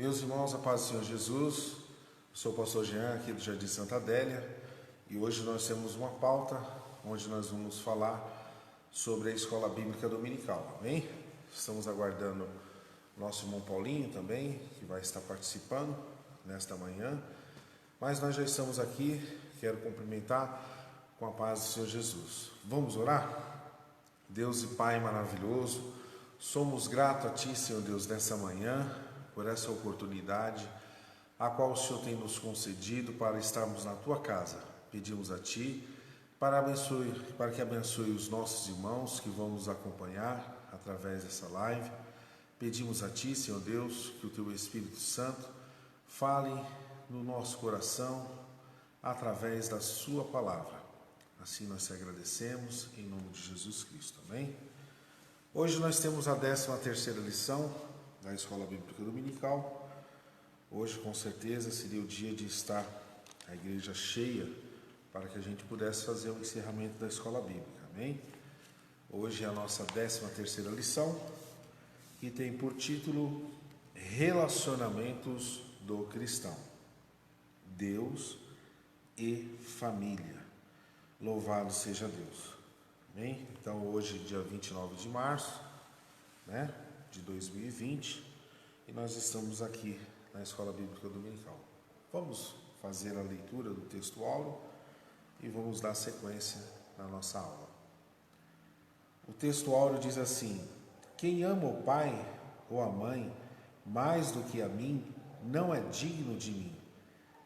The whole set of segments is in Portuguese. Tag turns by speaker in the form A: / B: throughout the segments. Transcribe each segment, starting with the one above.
A: Meus irmãos, a paz do Senhor Jesus, eu sou o pastor Jean, aqui do Jardim Santa Adélia, e hoje nós temos uma pauta onde nós vamos falar sobre a Escola Bíblica Dominical, amém? Estamos aguardando nosso irmão Paulinho também, que vai estar participando nesta manhã, mas nós já estamos aqui, quero cumprimentar com a paz do Senhor Jesus. Vamos orar? Deus e Pai maravilhoso, somos gratos a Ti, Senhor Deus, nessa manhã, por essa oportunidade, a qual o Senhor tem nos concedido para estarmos na Tua casa. Pedimos a Ti para que abençoe os nossos irmãos que vão nos acompanhar através dessa live. Pedimos a Ti, Senhor Deus, que o Teu Espírito Santo fale no nosso coração através da Sua palavra. Assim nós te agradecemos, em nome de Jesus Cristo. Amém? Hoje nós temos a 13ª lição da Escola Bíblica Dominical. Hoje, com certeza, seria o dia de estar a igreja cheia para que a gente pudesse fazer o encerramento da Escola Bíblica. Amém? Hoje é a nossa 13ª lição e tem por título Relacionamentos do Cristão. Deus e família. Louvado seja Deus. Amém? Então, hoje, dia 29 de março, de 2020, e nós estamos aqui na Escola Bíblica Dominical. Vamos fazer a leitura do texto áureo e vamos dar sequência na nossa aula. O texto áureo diz assim: quem ama o pai ou a mãe mais do que a mim, não é digno de mim.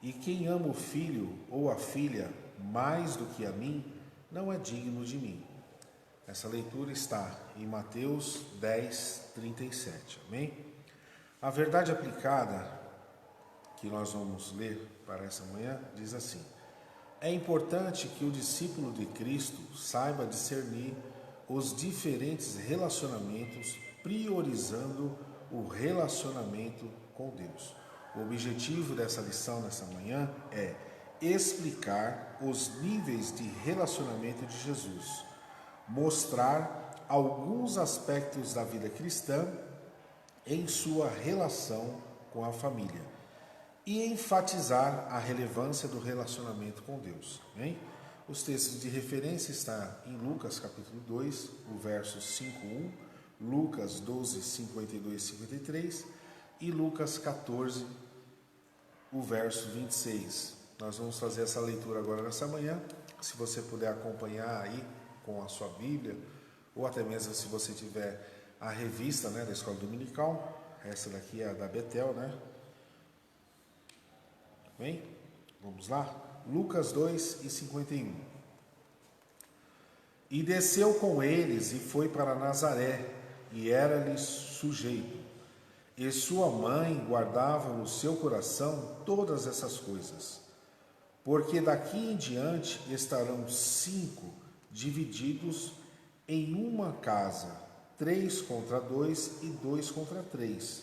A: E quem ama o filho ou a filha mais do que a mim, não é digno de mim. Essa leitura está em Mateus 10, 37. Amém? A verdade aplicada que nós vamos ler para essa manhã diz assim: é importante que o discípulo de Cristo saiba discernir os diferentes relacionamentos, priorizando o relacionamento com Deus. O objetivo dessa lição nessa manhã é explicar os níveis de relacionamento de Jesus, mostrar alguns aspectos da vida cristã em sua relação com a família e enfatizar a relevância do relacionamento com Deus. Amém? Os textos de referência estão em Lucas capítulo 2, o verso 5:1, Lucas 12, 52 e 53 e Lucas 14, o verso 26. Nós vamos fazer essa leitura agora nessa manhã. Se você puder acompanhar aí com a sua Bíblia, ou até mesmo se você tiver a revista da Escola Dominical, essa daqui é a da Betel, Bem, vamos lá? Lucas 2 e 51. E desceu com eles e foi para Nazaré, e era-lhe sujeito. E sua mãe guardava no seu coração todas essas coisas. Porque daqui em diante estarão 5 divididos em uma casa, 3 contra 2 e 2 contra 3.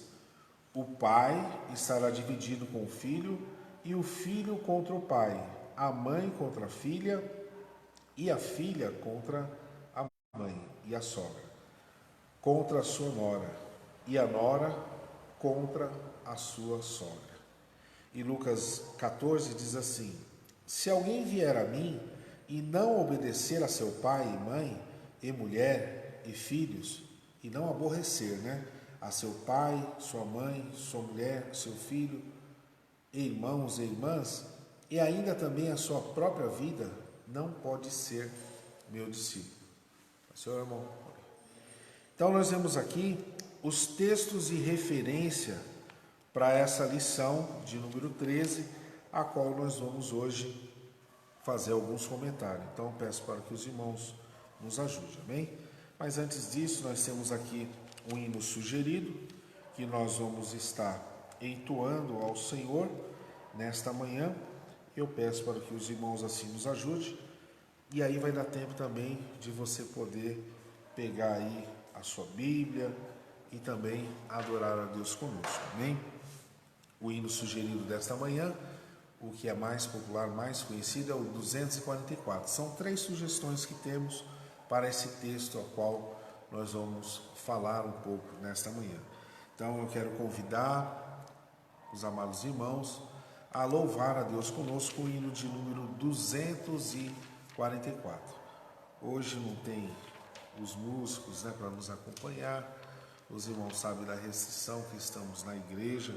A: O pai estará dividido com o filho, e o filho contra o pai, a mãe contra a filha, e a filha contra a mãe e a sogra, contra a sua nora, e a nora contra a sua sogra. E Lucas 14 diz assim: se alguém vier a mim e não obedecer a seu pai e mãe, e mulher e filhos, e não aborrecer, a seu pai, sua mãe, sua mulher, seu filho, irmãos e irmãs, e ainda também a sua própria vida, não pode ser meu discípulo. Senhor irmão. Então nós vemos aqui os textos de referência para essa lição de número 13, a qual nós vamos hoje fazer alguns comentários. Então peço para que os irmãos nos ajudem, amém? Mas antes disso, nós temos aqui um hino sugerido, que nós vamos estar entoando ao Senhor nesta manhã. Eu peço para que os irmãos assim nos ajudem, e aí vai dar tempo também de você poder pegar aí a sua Bíblia e também adorar a Deus conosco, amém? O hino sugerido desta manhã, o que é mais popular, mais conhecido, é o 244. São 3 sugestões que temos para esse texto, a qual nós vamos falar um pouco nesta manhã. Então eu quero convidar os amados irmãos a louvar a Deus conosco, o hino de número 244. Hoje não tem os músicos, para nos acompanhar. Os irmãos sabem da restrição que estamos na igreja,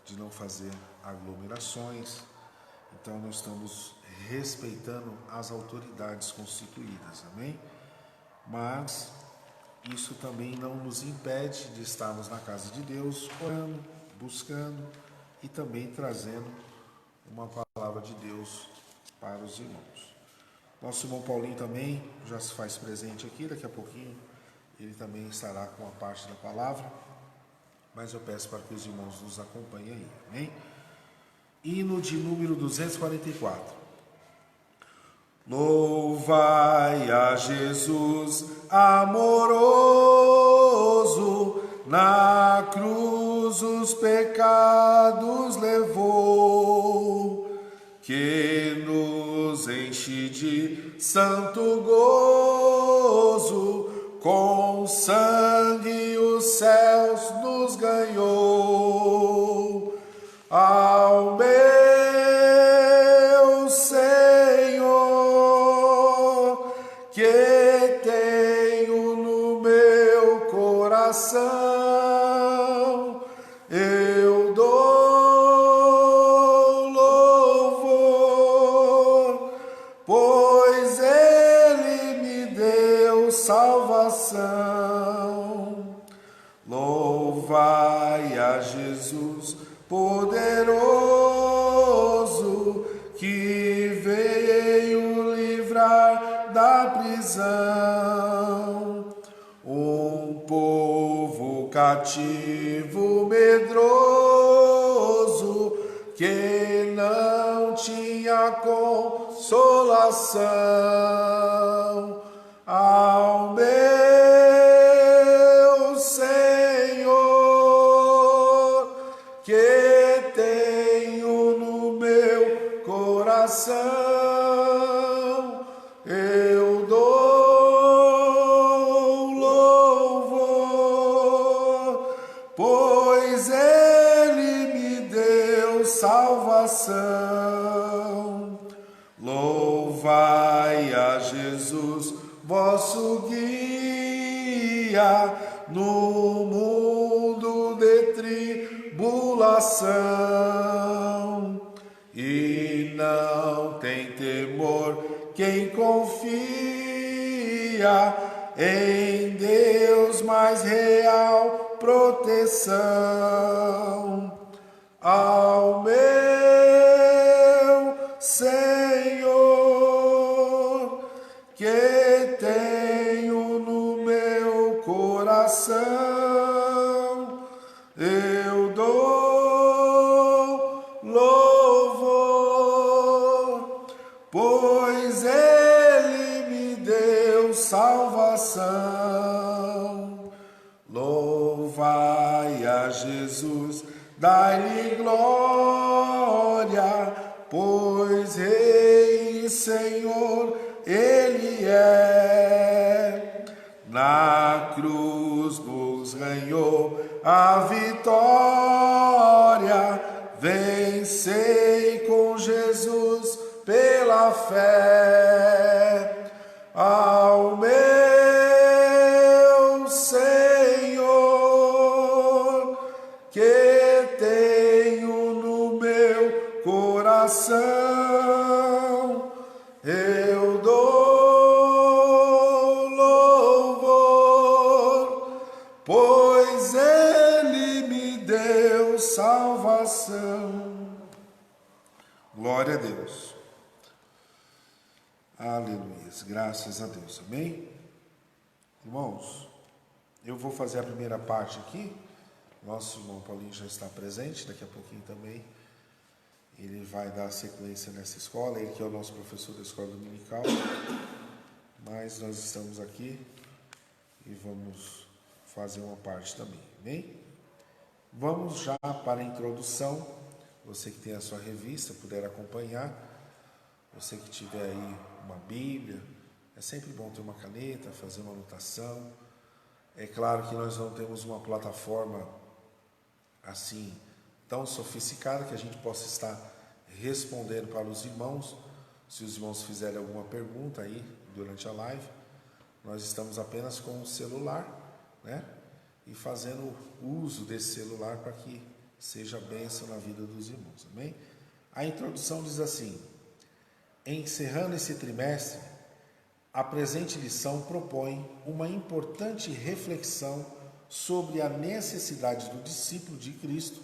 A: de não fazer aglomerações. Então nós estamos respeitando as autoridades constituídas, amém? Mas isso também não nos impede de estarmos na casa de Deus, orando, buscando e também trazendo uma palavra de Deus para os irmãos. Nosso irmão Paulinho também já se faz presente aqui, daqui a pouquinho ele também estará com a parte da palavra, mas eu peço para que os irmãos nos acompanhem aí, amém? Hino de número 244. Louvai a Jesus amoroso, na cruz os pecados levou, que nos enche de santo gozo, com sangue os céus nos ganhou. Ao meu Senhor, que tenho no meu coração, eu dou louvor, pois Ele me deu salvação. Louvai a Jesus poderoso, que veio livrar da prisão um povo cativo medroso, que não tinha consolação. Ao meu Senhor, que tenho no meu coração, eu dou louvor, pois Ele me deu salvação. Louvai a Jesus, vosso guia, no mundo de tribulação. E não tem temor quem confia em Deus, mais real proteção. Ao meu Senhor, que tenho no meu coração, eu dou louvor, pois Ele me deu salvação. Louvai a Jesus, dai-lhe glória, pois Rei e Senhor Ele é. Na cruz nos ganhou a vitória, vencei com Jesus pela fé. Ao meu Senhor, que tenho no meu coração, eu dou louvor, pois Ele me deu salvação. Glória a Deus. Aleluia. Graças a Deus. Amém? Irmãos, eu vou fazer a primeira parte aqui. Nosso irmão Paulinho já está presente, daqui a pouquinho também ele vai dar sequência nessa escola, ele que é o nosso professor da escola dominical, mas nós estamos aqui e vamos fazer uma parte também, amém? Vamos já para a introdução. Você que tem a sua revista, puder acompanhar, você que tiver aí uma Bíblia, é sempre bom ter uma caneta, fazer uma anotação. É claro que nós não temos uma plataforma assim tão sofisticada que a gente possa estar respondendo para os irmãos. Se os irmãos fizerem alguma pergunta aí durante a live, nós estamos apenas com o celular, né? E fazendo uso desse celular para que seja bênção na vida dos irmãos, amém? A introdução diz assim: encerrando esse trimestre, a presente lição propõe uma importante reflexão sobre a necessidade do discípulo de Cristo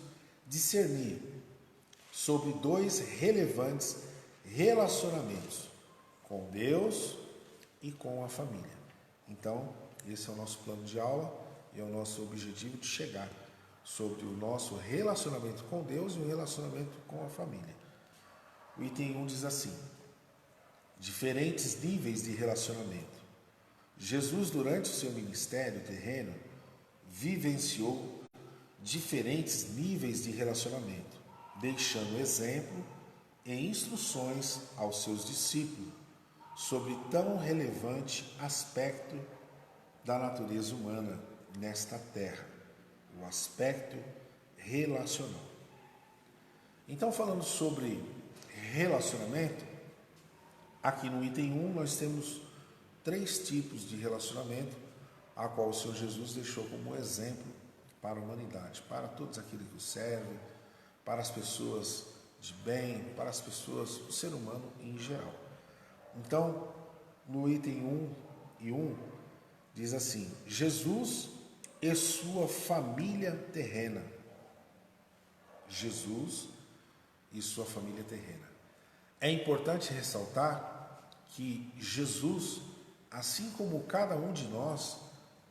A: discernir sobre dois relevantes relacionamentos, com Deus e com a família. Então, esse é o nosso plano de aula e é o nosso objetivo de chegar sobre o nosso relacionamento com Deus e o relacionamento com a família. O item 1 diz assim: diferentes níveis de relacionamento. Jesus, durante o seu ministério terreno, vivenciou diferentes níveis de relacionamento, deixando exemplo e instruções aos seus discípulos sobre tão relevante aspecto da natureza humana nesta terra, o aspecto relacional. Então, falando sobre relacionamento, aqui no item 1 nós temos 3 tipos de relacionamento, a qual o Senhor Jesus deixou como exemplo para a humanidade, para todos aqueles que o servem, para as pessoas de bem, para as pessoas, o ser humano em geral. Então, no item 1 diz assim: Jesus e sua família terrena. Jesus e sua família terrena. É importante ressaltar que Jesus, assim como cada um de nós,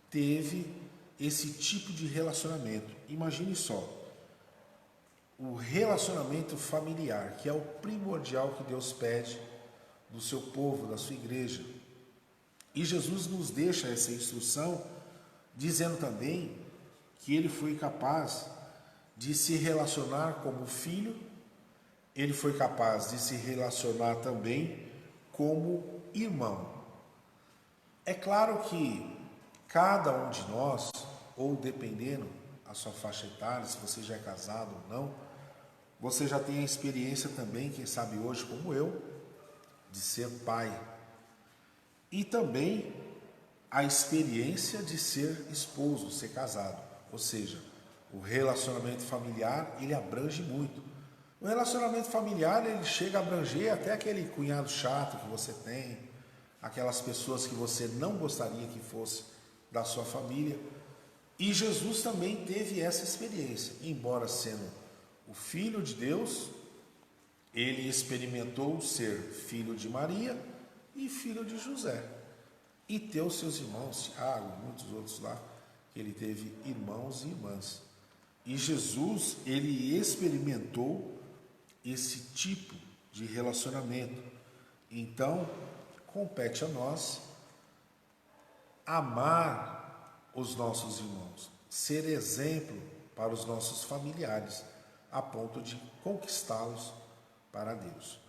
A: teve esse tipo de relacionamento. Imagine só, o relacionamento familiar, que é o primordial que Deus pede do seu povo, da sua igreja. E Jesus nos deixa essa instrução, dizendo também que ele foi capaz de se relacionar como filho, ele foi capaz de se relacionar também como irmão. É claro que cada um de nós, ou dependendo a sua faixa etária, se você já é casado ou não, você já tem a experiência também, quem sabe hoje como eu, de ser pai. E também a experiência de ser esposo, ser casado. Ou seja, o relacionamento familiar, ele abrange muito. O relacionamento familiar, ele chega a abranger até aquele cunhado chato que você tem, aquelas pessoas que você não gostaria que fosse da sua família. E Jesus também teve essa experiência, embora sendo o Filho de Deus, ele experimentou ser filho de Maria e filho de José. E ter os seus irmãos, Tiago e muitos outros lá, que ele teve irmãos e irmãs. E Jesus, ele experimentou esse tipo de relacionamento. Então, compete a nós amar os nossos irmãos, ser exemplo para os nossos familiares, a ponto de conquistá-los para Deus.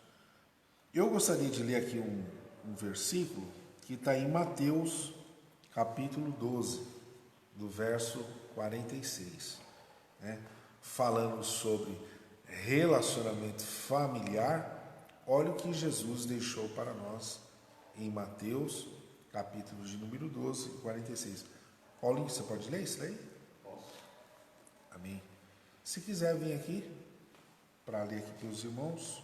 A: Eu gostaria de ler aqui um versículo que está em Mateus, capítulo 12, do verso 46, né? Falando sobre relacionamento familiar. Olha o que Jesus deixou para nós em Mateus, capítulo de número 12, 46. Paulinho, você pode ler isso daí?
B: Posso.
A: Amém. Se quiser vir aqui, para ler aqui para os irmãos,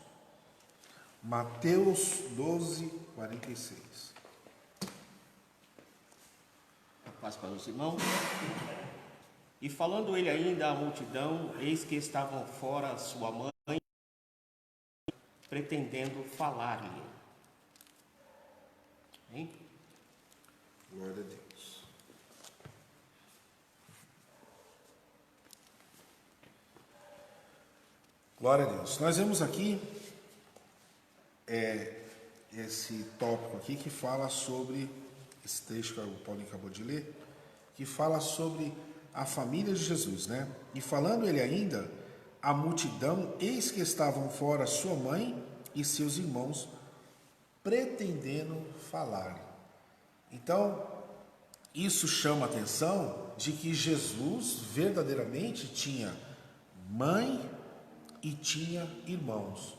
A: Mateus 12, 46.
B: A paz para os irmãos. E falando ele ainda à multidão, eis que estavam fora sua mãe, pretendendo falar-lhe. Hein?
A: Glória a Deus. Glória a Deus. Nós vemos aqui esse tópico aqui que fala sobre, esse texto que o Paulinho acabou de ler, que fala sobre a família de Jesus, né? E falando ele ainda, a multidão, eis que estavam fora sua mãe e seus irmãos, pretendendo falar. Então, isso chama a atenção de que Jesus verdadeiramente tinha mãe e tinha irmãos.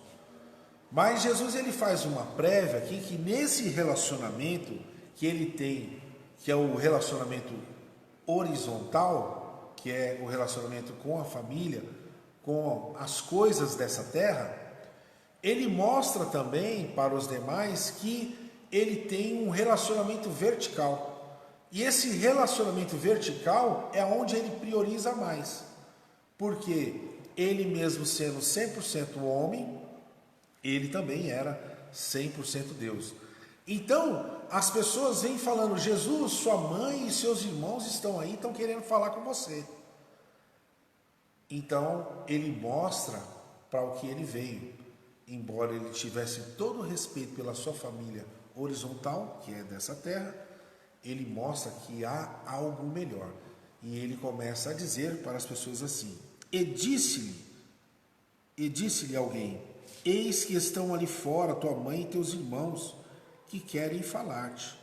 A: Mas Jesus ele faz uma prévia aqui que nesse relacionamento que ele tem, que é o relacionamento horizontal, que é o relacionamento com a família, com as coisas dessa terra, ele mostra também para os demais que ele tem um relacionamento vertical. E esse relacionamento vertical é onde ele prioriza mais. Porque ele mesmo sendo 100% homem, ele também era 100% Deus. Então, as pessoas vêm falando, Jesus, sua mãe e seus irmãos estão aí, estão querendo falar com você. Então, ele mostra para o que ele veio. Embora ele tivesse todo o respeito pela sua família horizontal, que é dessa terra, ele mostra que há algo melhor. E ele começa a dizer para as pessoas assim, e disse-lhe alguém, eis que estão ali fora tua mãe e teus irmãos, que querem falar-te.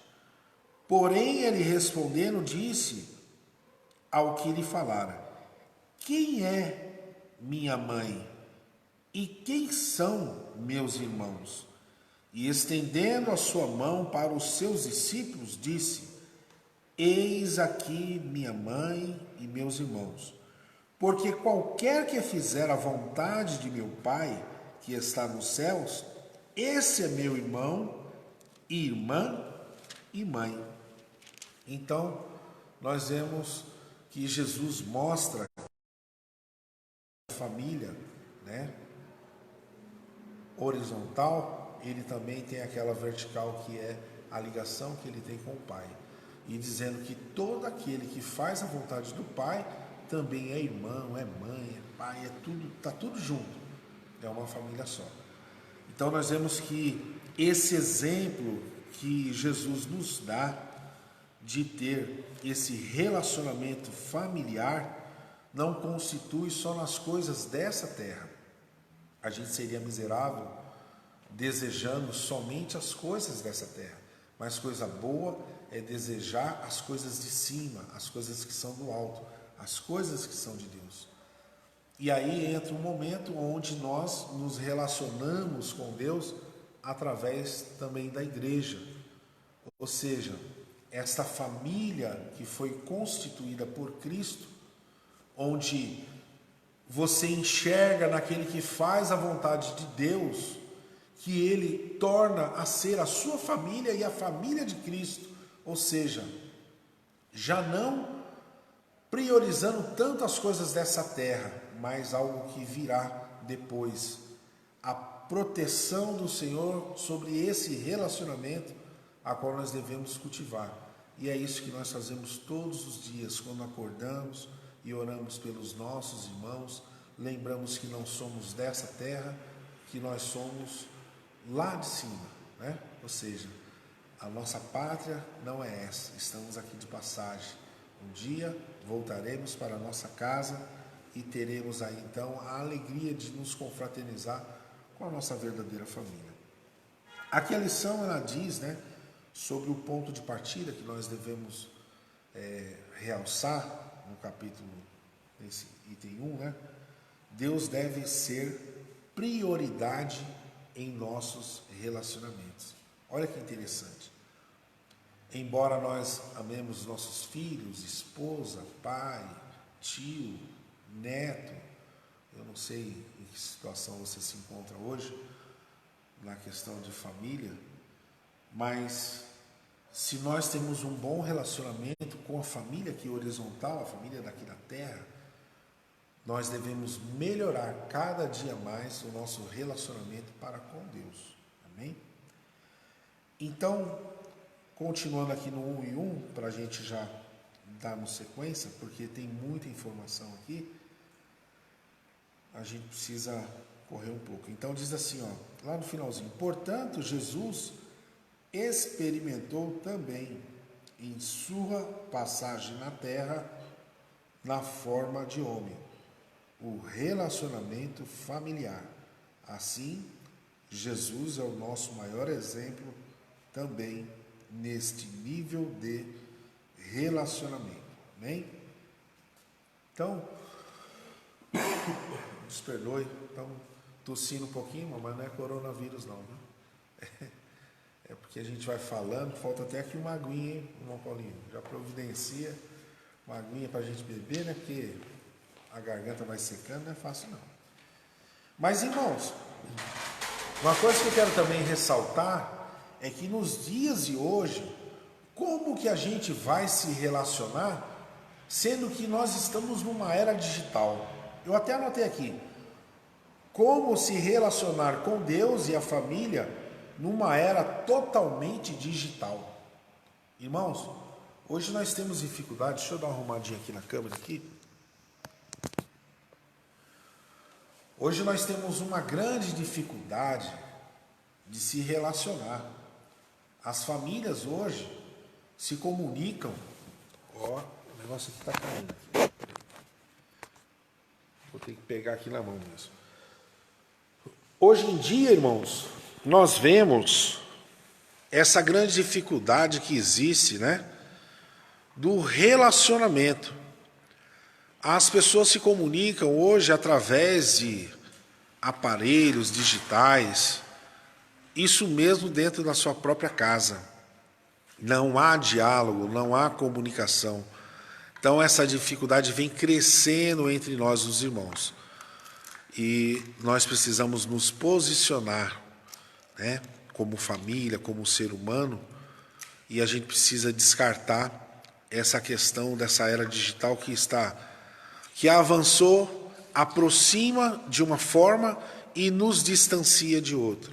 A: Porém, ele respondendo, disse ao que lhe falara, quem é minha mãe e quem são meus irmãos? E estendendo a sua mão para os seus discípulos, disse, eis aqui minha mãe e meus irmãos. Porque qualquer que fizer a vontade de meu Pai, que está nos céus, esse é meu irmão, irmã e mãe. Então, nós vemos que Jesus mostra a família, né, horizontal, ele também tem aquela vertical que é a ligação que ele tem com o Pai. E dizendo que todo aquele que faz a vontade do Pai também é irmão, é mãe, é pai, é tudo, está tudo junto. É uma família só. Então nós vemos que esse exemplo que Jesus nos dá de ter esse relacionamento familiar não constitui só nas coisas dessa terra. A gente seria miserável desejando somente as coisas dessa terra. Mas coisa boa é desejar as coisas de cima, as coisas que são do alto, as coisas que são de Deus. E aí entra um momento onde nós nos relacionamos com Deus através também da igreja. Ou seja, esta família que foi constituída por Cristo, onde você enxerga naquele que faz a vontade de Deus, que ele torna a ser a sua família e a família de Cristo, ou seja, já não priorizando tanto as coisas dessa terra, mas algo que virá depois, a proteção do Senhor sobre esse relacionamento a qual nós devemos cultivar. E é isso que nós fazemos todos os dias, quando acordamos e oramos pelos nossos irmãos, lembramos que não somos dessa terra, que nós somos lá de cima, né? Ou seja, a nossa pátria não é essa, estamos aqui de passagem. Um dia voltaremos para a nossa casa e teremos aí então a alegria de nos confraternizar com a nossa verdadeira família. Aqui a lição ela diz, né, sobre o ponto de partida que nós devemos realçar no capítulo, nesse item 1, né? Deus deve ser prioridade em nossos relacionamentos. Olha que interessante. Embora nós amemos nossos filhos, esposa, pai, tio, neto, eu não sei em que situação você se encontra hoje na questão de família, mas se nós temos um bom relacionamento com a família aqui horizontal, a família daqui da terra, nós devemos melhorar cada dia mais o nosso relacionamento para com Deus. Amém? Então, continuando aqui no 1 e 1, para a gente já darmos sequência, porque tem muita informação aqui, a gente precisa correr um pouco. Então diz assim, ó, lá no finalzinho, portanto, Jesus experimentou também em sua passagem na terra, na forma de homem, o relacionamento familiar. Assim, Jesus é o nosso maior exemplo também neste nível de relacionamento. Amém? Então, nos perdoe. Então, tossindo um pouquinho, mas não é coronavírus não, viu? É porque a gente vai falando, falta até aqui uma aguinha, hein, irmão Paulinho? Já providencia uma aguinha para a gente beber, né? Porque a garganta vai secando, não é fácil não. Mas, irmãos, uma coisa que eu quero também ressaltar é que nos dias de hoje, como que a gente vai se relacionar, sendo que nós estamos numa era digital? Eu até anotei aqui, como se relacionar com Deus e a família numa era totalmente digital. Irmãos, hoje nós temos dificuldade, deixa eu dar uma arrumadinha aqui na câmera aqui. Hoje nós temos uma grande dificuldade de se relacionar. As famílias hoje se comunicam. Ó, o negócio aqui está caindo. Vou ter que pegar aqui na mão mesmo. Hoje em dia, irmãos, nós vemos essa grande dificuldade que existe, né? Do relacionamento. As pessoas se comunicam hoje através de aparelhos digitais, isso mesmo dentro da sua própria casa. Não há diálogo, não há comunicação. Então essa dificuldade vem crescendo entre nós, os irmãos. E nós precisamos nos posicionar, né, como família, como ser humano, e a gente precisa descartar essa questão dessa era digital que avançou, aproxima de uma forma e nos distancia de outra.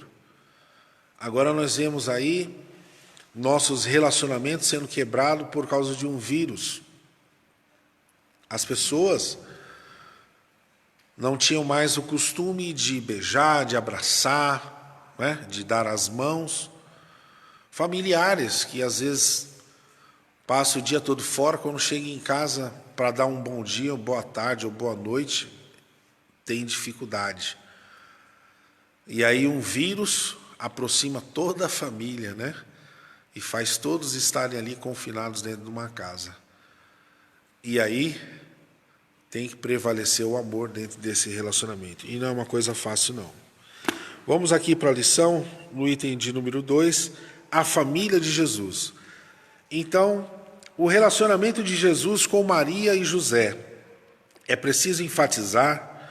A: Agora nós vemos aí nossos relacionamentos sendo quebrados por causa de um vírus. As pessoas não tinham mais o costume de beijar, de abraçar, né, de dar as mãos. Familiares que às vezes passam o dia todo fora, quando chegam em casa para dar um bom dia, ou boa tarde, ou boa noite, tem dificuldade. E aí um vírus aproxima toda a família, né? E faz todos estarem ali confinados dentro de uma casa. E aí tem que prevalecer o amor dentro desse relacionamento. E não é uma coisa fácil, não. Vamos aqui para a lição, no item de número 2, a família de Jesus. Então, o relacionamento de Jesus com Maria e José. É preciso enfatizar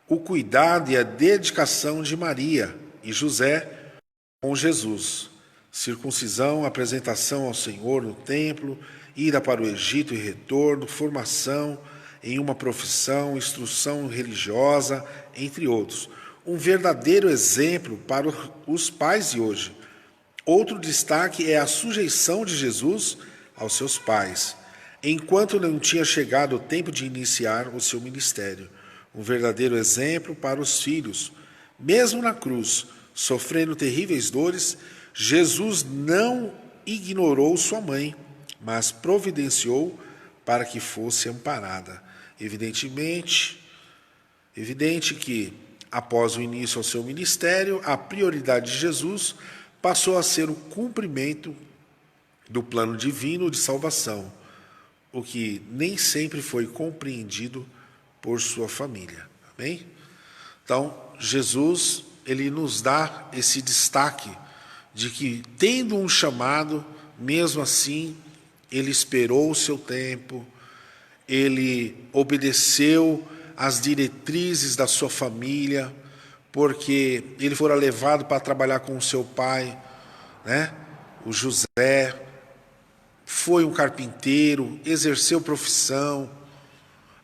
A: o cuidado e a dedicação de Maria e José com Jesus. Circuncisão, apresentação ao Senhor no templo, ida para o Egito e retorno, formação em uma profissão, instrução religiosa, entre outros. Um verdadeiro exemplo para os pais de hoje. Outro destaque é a sujeição de Jesus aos seus pais, enquanto não tinha chegado o tempo de iniciar o seu ministério. Um verdadeiro exemplo para os filhos. Mesmo na cruz, sofrendo terríveis dores, Jesus não ignorou sua mãe, mas providenciou para que fosse amparada. Evidente que, após o início ao seu ministério, a prioridade de Jesus passou a ser o cumprimento do plano divino de salvação, o que nem sempre foi compreendido por sua família. Amém? Então, Jesus, ele nos dá esse destaque de que, tendo um chamado, mesmo assim, ele esperou o seu tempo, ele obedeceu às diretrizes da sua família, porque ele fora levado para trabalhar com o seu pai, né? O José foi um carpinteiro, exerceu profissão,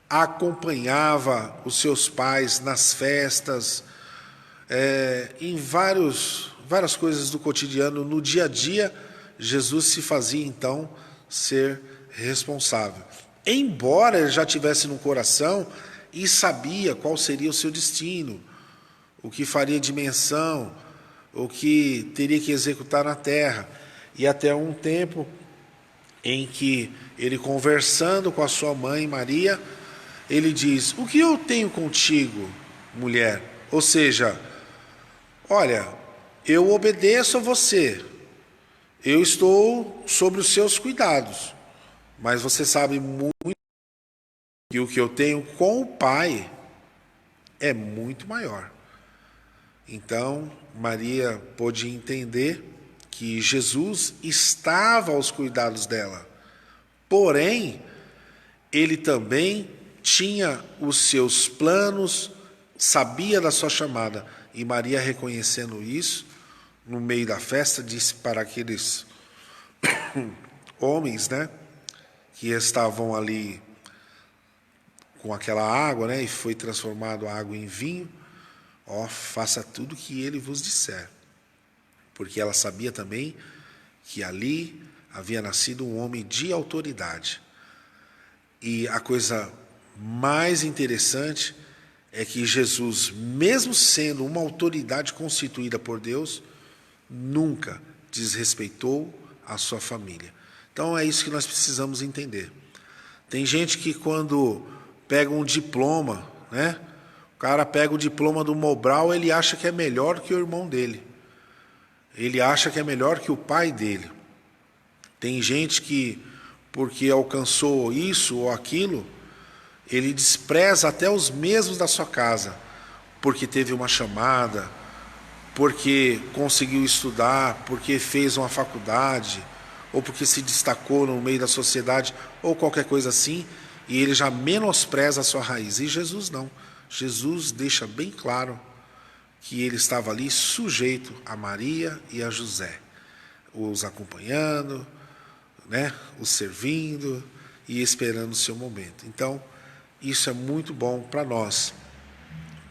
A: acompanhava os seus pais nas festas, em várias coisas do cotidiano, no dia a dia. Jesus se fazia então ser responsável. Embora ele já tivesse no coração e sabia qual seria o seu destino, o que faria de menção, o que teria que executar na terra. E até um tempo em que ele, conversando com a sua mãe Maria, ele diz: o que eu tenho contigo, mulher? Ou seja, olha, eu obedeço a você, eu estou sobre os seus cuidados, mas você sabe muito que o que eu tenho com o Pai é muito maior. Então, Maria pôde entender que Jesus estava aos cuidados dela. Porém, ele também tinha os seus planos, sabia da sua chamada. E Maria, reconhecendo isso, no meio da festa, disse para aqueles homens, né, que estavam ali com aquela água, né, e foi transformado a água em vinho, faça tudo o que ele vos disser. Porque ela sabia também que ali havia nascido um homem de autoridade. E a coisa mais interessante é que Jesus, mesmo sendo uma autoridade constituída por Deus, nunca desrespeitou a sua família. Então é isso que nós precisamos entender. Tem gente que quando pega um diploma, né? O cara pega o diploma do Mobral, ele acha que é melhor que o irmão dele. Ele acha que é melhor que o pai dele. Tem gente que, porque alcançou isso ou aquilo, ele despreza até os mesmos da sua casa, porque teve uma chamada, porque conseguiu estudar, porque fez uma faculdade, ou porque se destacou no meio da sociedade, ou qualquer coisa assim, e ele já menospreza a sua raiz. E Jesus não. Jesus deixa bem claro que ele estava ali sujeito a Maria e a José, os acompanhando, né, os servindo e esperando o seu momento. Então, isso é muito bom para nós,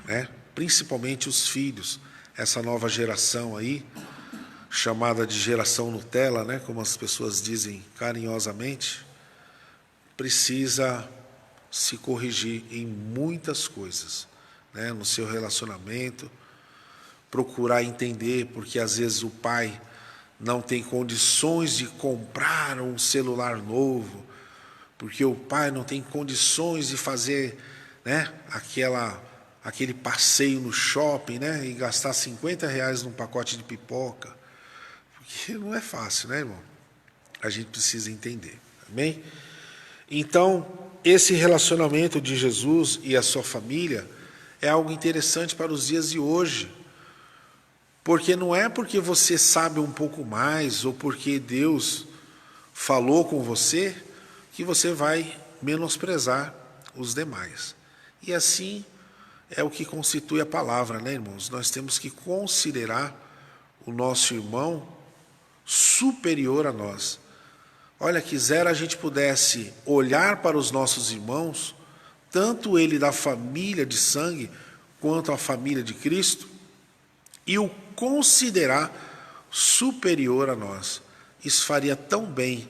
A: né? Principalmente os filhos, essa nova geração aí, chamada de geração Nutella, né, como as pessoas dizem carinhosamente, precisa se corrigir em muitas coisas, né, no seu relacionamento, procurar entender, porque às vezes o pai não tem condições de comprar um celular novo, porque o pai não tem condições de fazer, né, aquele passeio no shopping, né, e gastar R$50 num pacote de pipoca, porque não é fácil, né, irmão? A gente precisa entender, amém? Então, esse relacionamento de Jesus e a sua família é algo interessante para os dias de hoje, porque não é porque você sabe um pouco mais ou porque Deus falou com você que você vai menosprezar os demais. E assim é o que constitui a palavra, né, irmãos? Nós temos que considerar o nosso irmão superior a nós. Olha, quisera a gente pudesse olhar para os nossos irmãos, tanto ele da família de sangue, quanto a família de Cristo, e o considerar superior a nós. Isso faria tão bem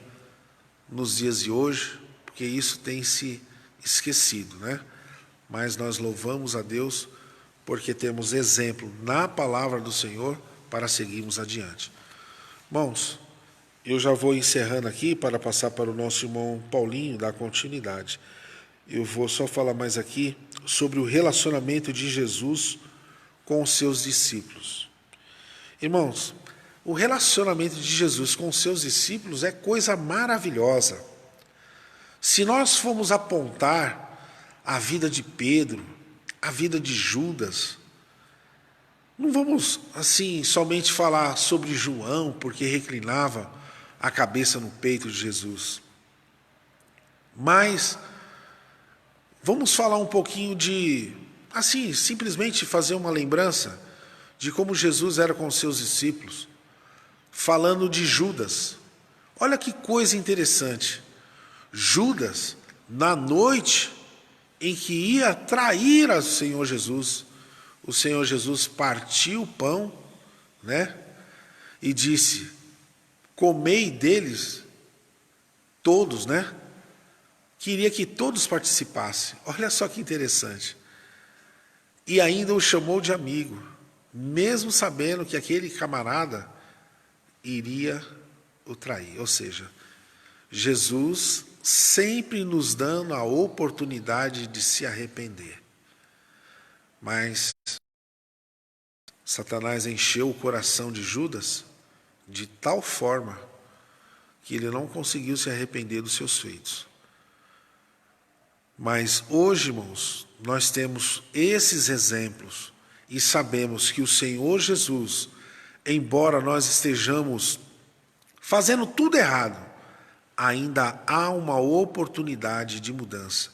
A: nos dias de hoje, porque isso tem se esquecido, né? Mas nós louvamos a Deus porque temos exemplo na palavra do Senhor para seguirmos adiante. Irmãos, eu já vou encerrando aqui para passar para o nosso irmão Paulinho dar continuidade. Eu vou só falar mais aqui sobre o relacionamento de Jesus com os seus discípulos. Irmãos, o relacionamento de Jesus com os seus discípulos é coisa maravilhosa. Se nós formos apontar a vida de Pedro, a vida de Judas, não vamos assim somente falar sobre João, porque reclinava a cabeça no peito de Jesus. Mas vamos falar um pouquinho de, assim, simplesmente fazer uma lembrança de como Jesus era com os seus discípulos, falando de Judas. Olha que coisa interessante. Judas, na noite em que ia trair o Senhor Jesus partiu o pão, né? E disse: comei deles todos, né? Queria que todos participassem. Olha só que interessante. E ainda o chamou de amigo, mesmo sabendo que aquele camarada iria o trair. Ou seja, Jesus sempre nos dando a oportunidade de se arrepender. Mas Satanás encheu o coração de Judas de tal forma que ele não conseguiu se arrepender dos seus feitos. Mas hoje, irmãos, nós temos esses exemplos e sabemos que o Senhor Jesus, embora nós estejamos fazendo tudo errado, ainda há uma oportunidade de mudança.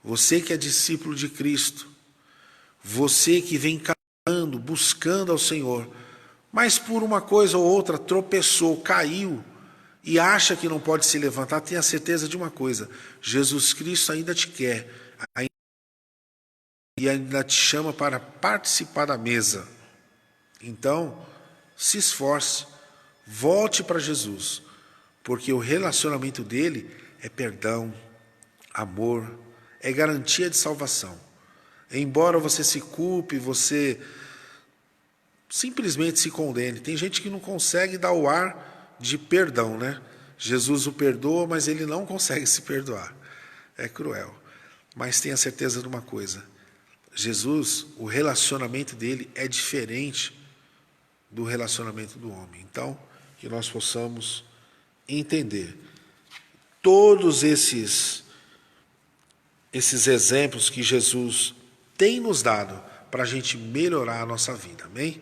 A: Você que é discípulo de Cristo, você que vem caminhando, buscando ao Senhor, mas por uma coisa ou outra tropeçou, caiu e acha que não pode se levantar, tenha certeza de uma coisa: Jesus Cristo ainda te quer e ainda te chama para participar da mesa. Então, se esforce, volte para Jesus, porque o relacionamento dele é perdão, amor, é garantia de salvação. Embora você se culpe, você simplesmente se condene. Tem gente que não consegue dar o ar de perdão, né? Jesus o perdoa, mas ele não consegue se perdoar. É cruel. Mas tenha certeza de uma coisa: Jesus, o relacionamento dele é diferente do relacionamento do homem. Então, que nós possamos entender todos esses exemplos que Jesus tem nos dado para a gente melhorar a nossa vida, amém?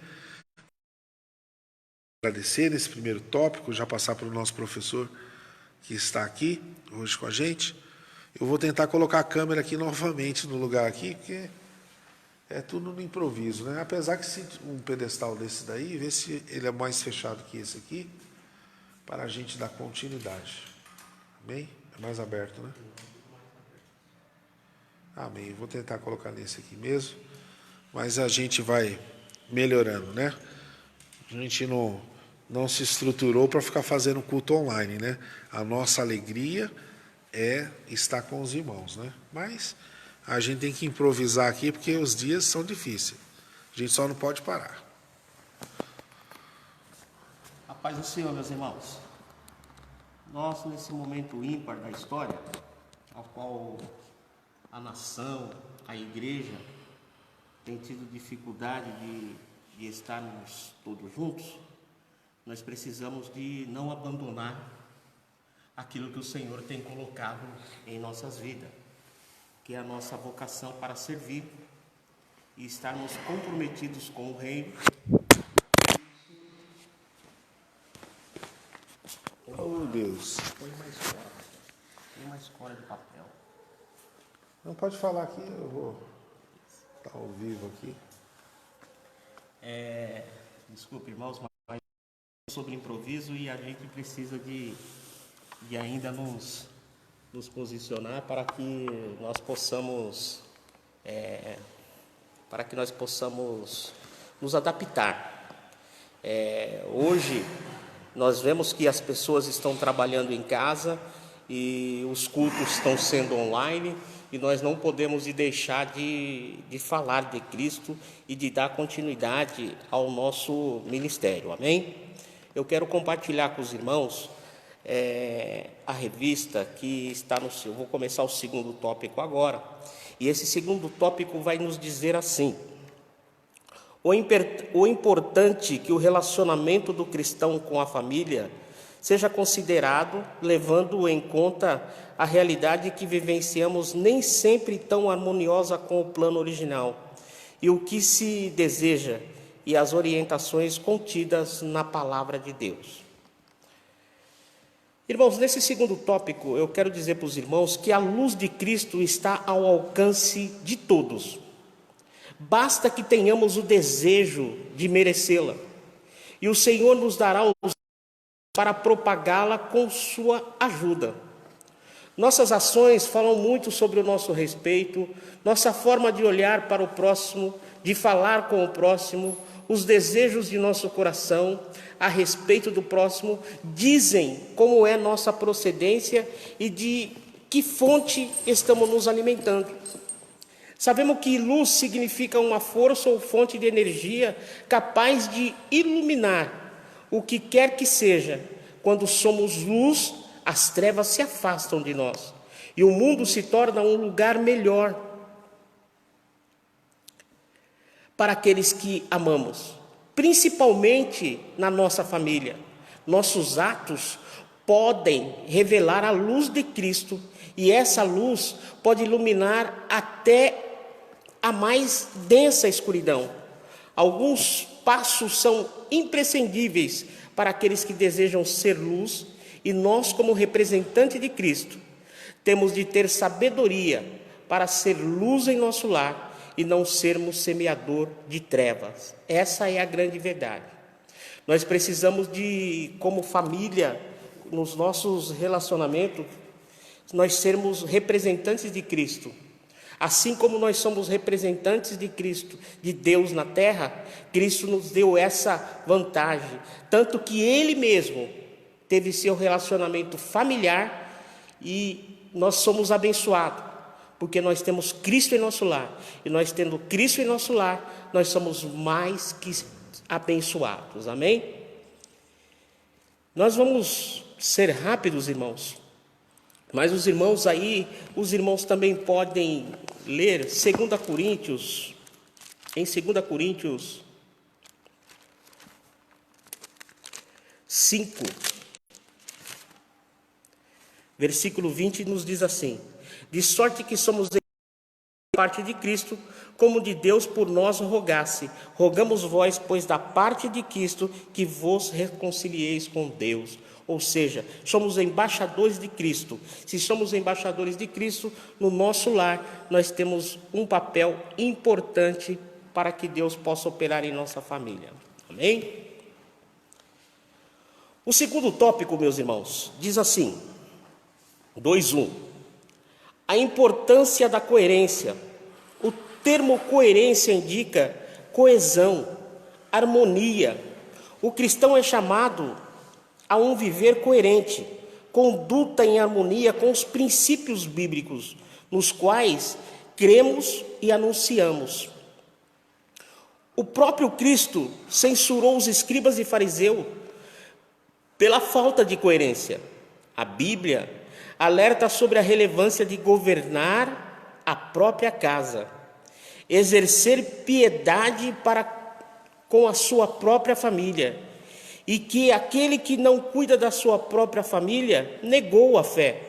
A: Agradecer nesse primeiro tópico, já passar para o nosso professor que está aqui hoje com a gente. Eu vou tentar colocar a câmera aqui novamente no lugar aqui, porque é tudo no improviso, né? Apesar que se um pedestal desse daí, ver se ele é mais fechado que esse aqui, para a gente dar continuidade. Amém? É mais aberto, né? Amém. Vou tentar colocar nesse aqui mesmo, mas a gente vai melhorando, né? A gente não se estruturou para ficar fazendo culto online, né? A nossa alegria é estar com os irmãos, né? Mas a gente tem que improvisar aqui porque os dias são difíceis. A gente só não pode parar.
B: A paz do Senhor, meus irmãos. Nós, nesse momento ímpar da história, ao qual a nação, a igreja, tem tido dificuldade de estarmos todos juntos, nós precisamos de não abandonar aquilo que o Senhor tem colocado em nossas vidas, que é a nossa vocação para servir e estarmos comprometidos com o reino.
A: Oh, Deus.
B: Põe mais fora de papel.
A: Não pode falar aqui, eu vou estar ao vivo aqui.
B: Desculpe, irmãos, mas sobre improviso e a gente precisa de ainda nos posicionar para que nós possamos nos adaptar. Hoje nós vemos que as pessoas estão trabalhando em casa e os cultos estão sendo online, e nós não podemos deixar de falar de Cristo e de dar continuidade ao nosso ministério, amém? Eu quero compartilhar com os irmãos a revista que está no seu. Vou começar o segundo tópico agora, e esse segundo tópico vai nos dizer assim: o importante que o relacionamento do cristão com a família seja considerado, levando em conta a realidade que vivenciamos, nem sempre tão harmoniosa com o plano original, e o que se deseja, e as orientações contidas na palavra de Deus. Irmãos, nesse segundo tópico, eu quero dizer para os irmãos que a luz de Cristo está ao alcance de todos. Basta que tenhamos o desejo de merecê-la, e o Senhor nos dará os para propagá-la com sua ajuda. Nossas ações falam muito sobre o nosso respeito, nossa forma de olhar para o próximo, de falar com o próximo, os desejos de nosso coração a respeito do próximo dizem como é nossa procedência e de que fonte estamos nos alimentando. Sabemos que luz significa uma força ou fonte de energia capaz de iluminar o que quer que seja. Quando somos luz, as trevas se afastam de nós e o mundo se torna um lugar melhor para aqueles que amamos, principalmente na nossa família. Nossos atos podem revelar a luz de Cristo, e essa luz pode iluminar até a mais densa escuridão. Alguns passos são imprescindíveis para aqueles que desejam ser luz, e nós, como representante de Cristo, temos de ter sabedoria para ser luz em nosso lar e não sermos semeador de trevas. Essa é a grande verdade. Nós precisamos de, como família, nos nossos relacionamentos, nós sermos representantes de Cristo. Assim como nós somos representantes de Cristo, de Deus na terra, Cristo nos deu essa vantagem. Tanto que Ele mesmo teve seu relacionamento familiar e nós somos abençoados, porque nós temos Cristo em nosso lar. E nós tendo Cristo em nosso lar, nós somos mais que abençoados. Amém? Nós vamos ser rápidos, irmãos. Mas os irmãos também podem ler em 2 Coríntios 5, versículo 20, nos diz assim: de sorte que somos parte de Cristo, como de Deus por nós rogasse. Rogamos vós, pois, da parte de Cristo, que vos reconcilieis com Deus. Ou seja, somos embaixadores de Cristo. Se somos embaixadores de Cristo, no nosso lar, nós temos um papel importante para que Deus possa operar em nossa família. Amém? O segundo tópico, meus irmãos, diz assim, 2:1. A importância da coerência. O termo coerência indica coesão, harmonia. O cristão é chamado a um viver coerente, conduta em harmonia com os princípios bíblicos, nos quais cremos e anunciamos. O próprio Cristo censurou os escribas e fariseus pela falta de coerência. A Bíblia alerta sobre a relevância de governar a própria casa, exercer piedade com a sua própria família, e que aquele que não cuida da sua própria família negou a fé.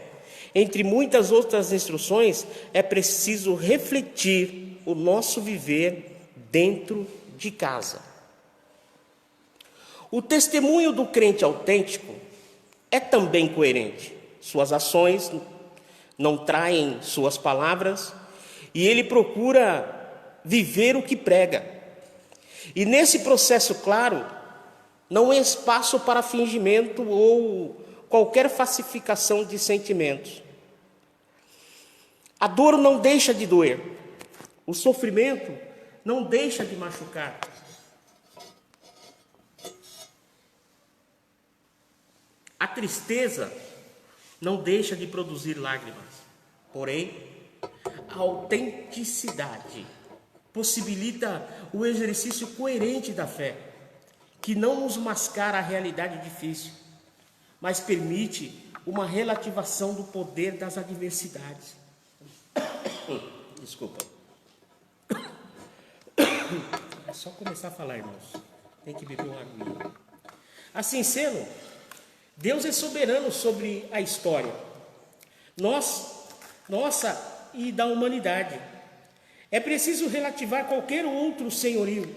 B: Entre muitas outras instruções, é preciso refletir o nosso viver dentro de casa. O testemunho do crente autêntico é também coerente. Suas ações não traem suas palavras, e ele procura viver o que prega. E nesse processo, claro, não há espaço para fingimento ou qualquer falsificação de sentimentos. A dor não deixa de doer. O sofrimento não deixa de machucar. A tristeza não deixa de produzir lágrimas. Porém, a autenticidade possibilita o exercício coerente da fé, que não nos mascara a realidade difícil, mas permite uma relativação do poder das adversidades. Desculpa. É só começar a falar, irmãos. Tem que beber uma aguinha. Assim sendo, Deus é soberano sobre a história, nossa e da humanidade. É preciso relativar qualquer outro senhorio.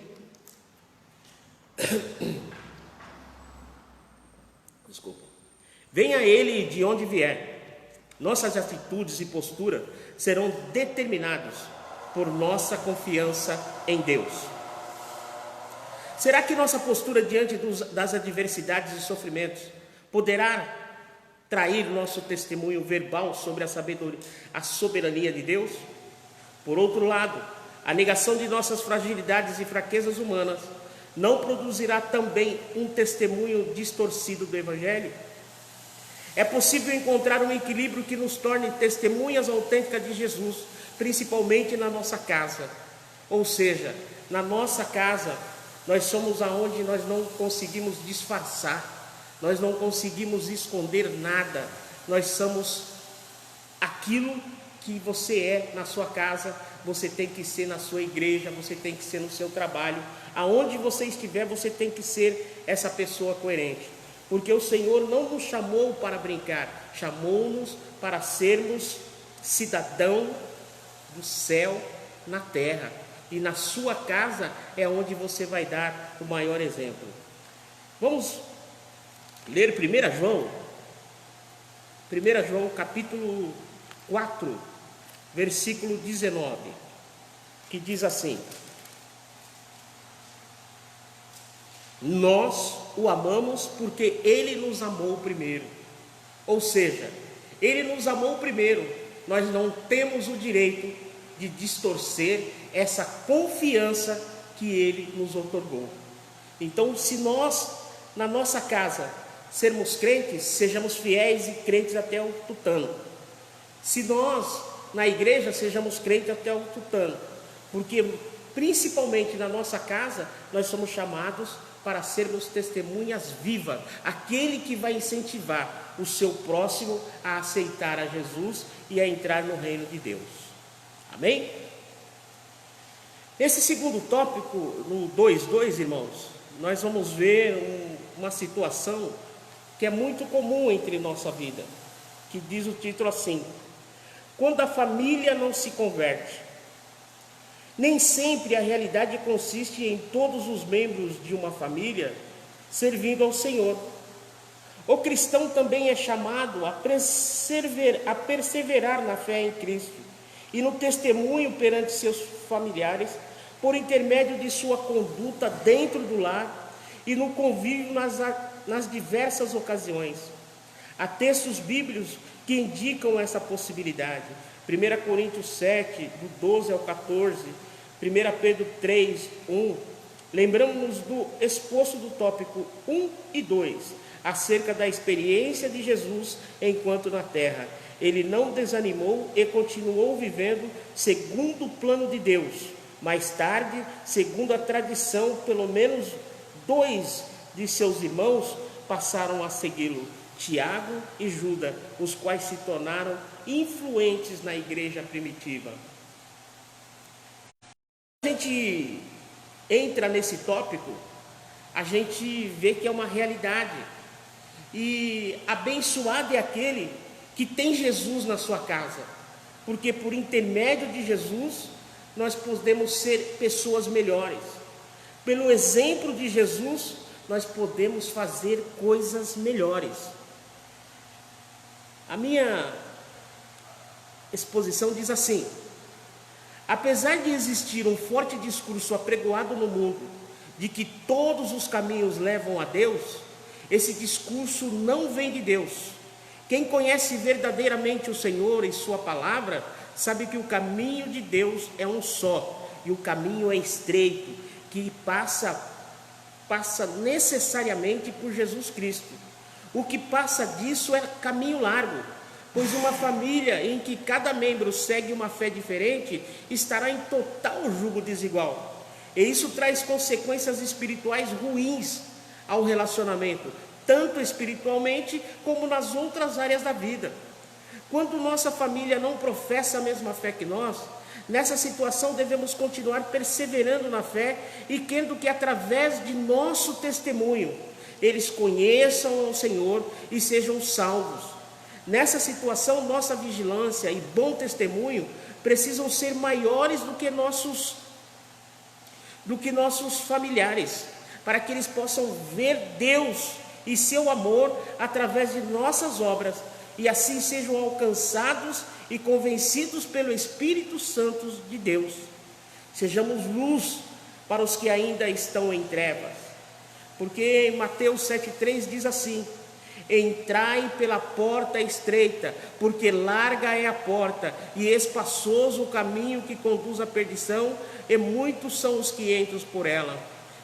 B: Desculpa. Venha ele de onde vier. Nossas atitudes e postura serão determinadas por nossa confiança em Deus. Será que nossa postura diante das adversidades e sofrimentos poderá trair nosso testemunho verbal sobre a soberania de Deus? Por outro lado, a negação de nossas fragilidades e fraquezas humanas não produzirá também um testemunho distorcido do Evangelho? É possível encontrar um equilíbrio que nos torne testemunhas autênticas de Jesus, principalmente na nossa casa. Ou seja, na nossa casa, nós somos aonde nós não conseguimos disfarçar, nós não conseguimos esconder nada, nós somos aquilo que você é na sua casa, você tem que ser na sua igreja, você tem que ser no seu trabalho, aonde você estiver, você tem que ser essa pessoa coerente, porque o Senhor não nos chamou para brincar, chamou-nos para sermos cidadão do céu na terra. E na sua casa é onde você vai dar o maior exemplo. Vamos ler 1 João. 1 João capítulo 4, versículo 19, que diz assim: nós o amamos porque ele nos amou primeiro. Ou seja, ele nos amou primeiro. Nós não temos o direito de distorcer essa confiança que ele nos otorgou. Então, se nós, na nossa casa, sermos crentes, sejamos fiéis e crentes até o tutano. Se nós, na igreja, sejamos crentes até o tutano. Porque, principalmente na nossa casa, nós somos chamados para sermos testemunhas vivas, aquele que vai incentivar o seu próximo a aceitar a Jesus e a entrar no reino de Deus. Amém? Nesse segundo tópico, no 2:2, irmãos, nós vamos ver uma situação que é muito comum entre nossa vida, que diz o título assim: quando a família não se converte. Nem sempre a realidade consiste em todos os membros de uma família servindo ao Senhor. O cristão também é chamado a perseverar na fé em Cristo e no testemunho perante seus familiares, por intermédio de sua conduta dentro do lar e no convívio nas diversas ocasiões. Há textos bíblicos que indicam essa possibilidade. 1 Coríntios 7, do 12 ao 14, 1 Pedro 3, 1. Lembramos-nos do exposto do tópico 1 e 2, acerca da experiência de Jesus enquanto na terra. Ele não desanimou e continuou vivendo segundo o plano de Deus. Mais tarde, segundo a tradição, pelo menos 2 de seus irmãos passaram a segui-lo, Tiago e Judas, os quais se tornaram influentes na igreja primitiva. A gente entra nesse tópico, a gente vê que é uma realidade. E abençoado é aquele que tem Jesus na sua casa, porque por intermédio de Jesus nós podemos ser pessoas melhores. Pelo exemplo de Jesus nós podemos fazer coisas melhores. A minha exposição diz assim: apesar de existir um forte discurso apregoado no mundo de que todos os caminhos levam a Deus, esse discurso não vem de Deus. Quem conhece verdadeiramente o Senhor e sua palavra, sabe que o caminho de Deus é um só, e o caminho é estreito, que passa necessariamente por Jesus Cristo. O que passa disso é caminho largo, pois uma família em que cada membro segue uma fé diferente estará em total jugo desigual. E isso traz consequências espirituais ruins ao relacionamento, tanto espiritualmente como nas outras áreas da vida. Quando nossa família não professa a mesma fé que nós, nessa situação devemos continuar perseverando na fé e querendo que através de nosso testemunho eles conheçam o Senhor e sejam salvos. Nessa situação, nossa vigilância e bom testemunho precisam ser maiores do que nossos familiares, para que eles possam ver Deus e seu amor através de nossas obras, e assim sejam alcançados e convencidos pelo Espírito Santo de Deus. Sejamos luz para os que ainda estão em trevas, porque em Mateus 7,3 diz assim: entrai pela porta estreita, porque larga é a porta e espaçoso o caminho que conduz à perdição, e muitos são os que entram por ela.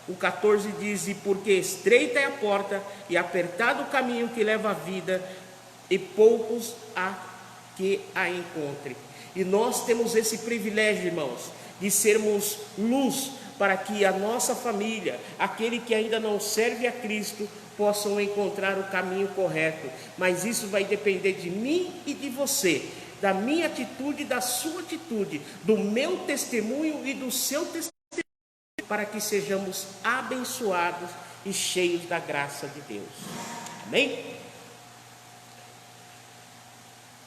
B: O 14 diz: e porque estreita é a porta e apertado o caminho que leva à vida, e poucos há que a encontrem. E nós temos esse privilégio, irmãos, de sermos luz para que a nossa família, aquele que ainda não serve a Cristo, possam encontrar o caminho correto. Mas isso vai depender de mim e de você, da minha atitude, da sua atitude, do meu testemunho e do seu testemunho, para que sejamos abençoados e cheios da graça de Deus. Amém?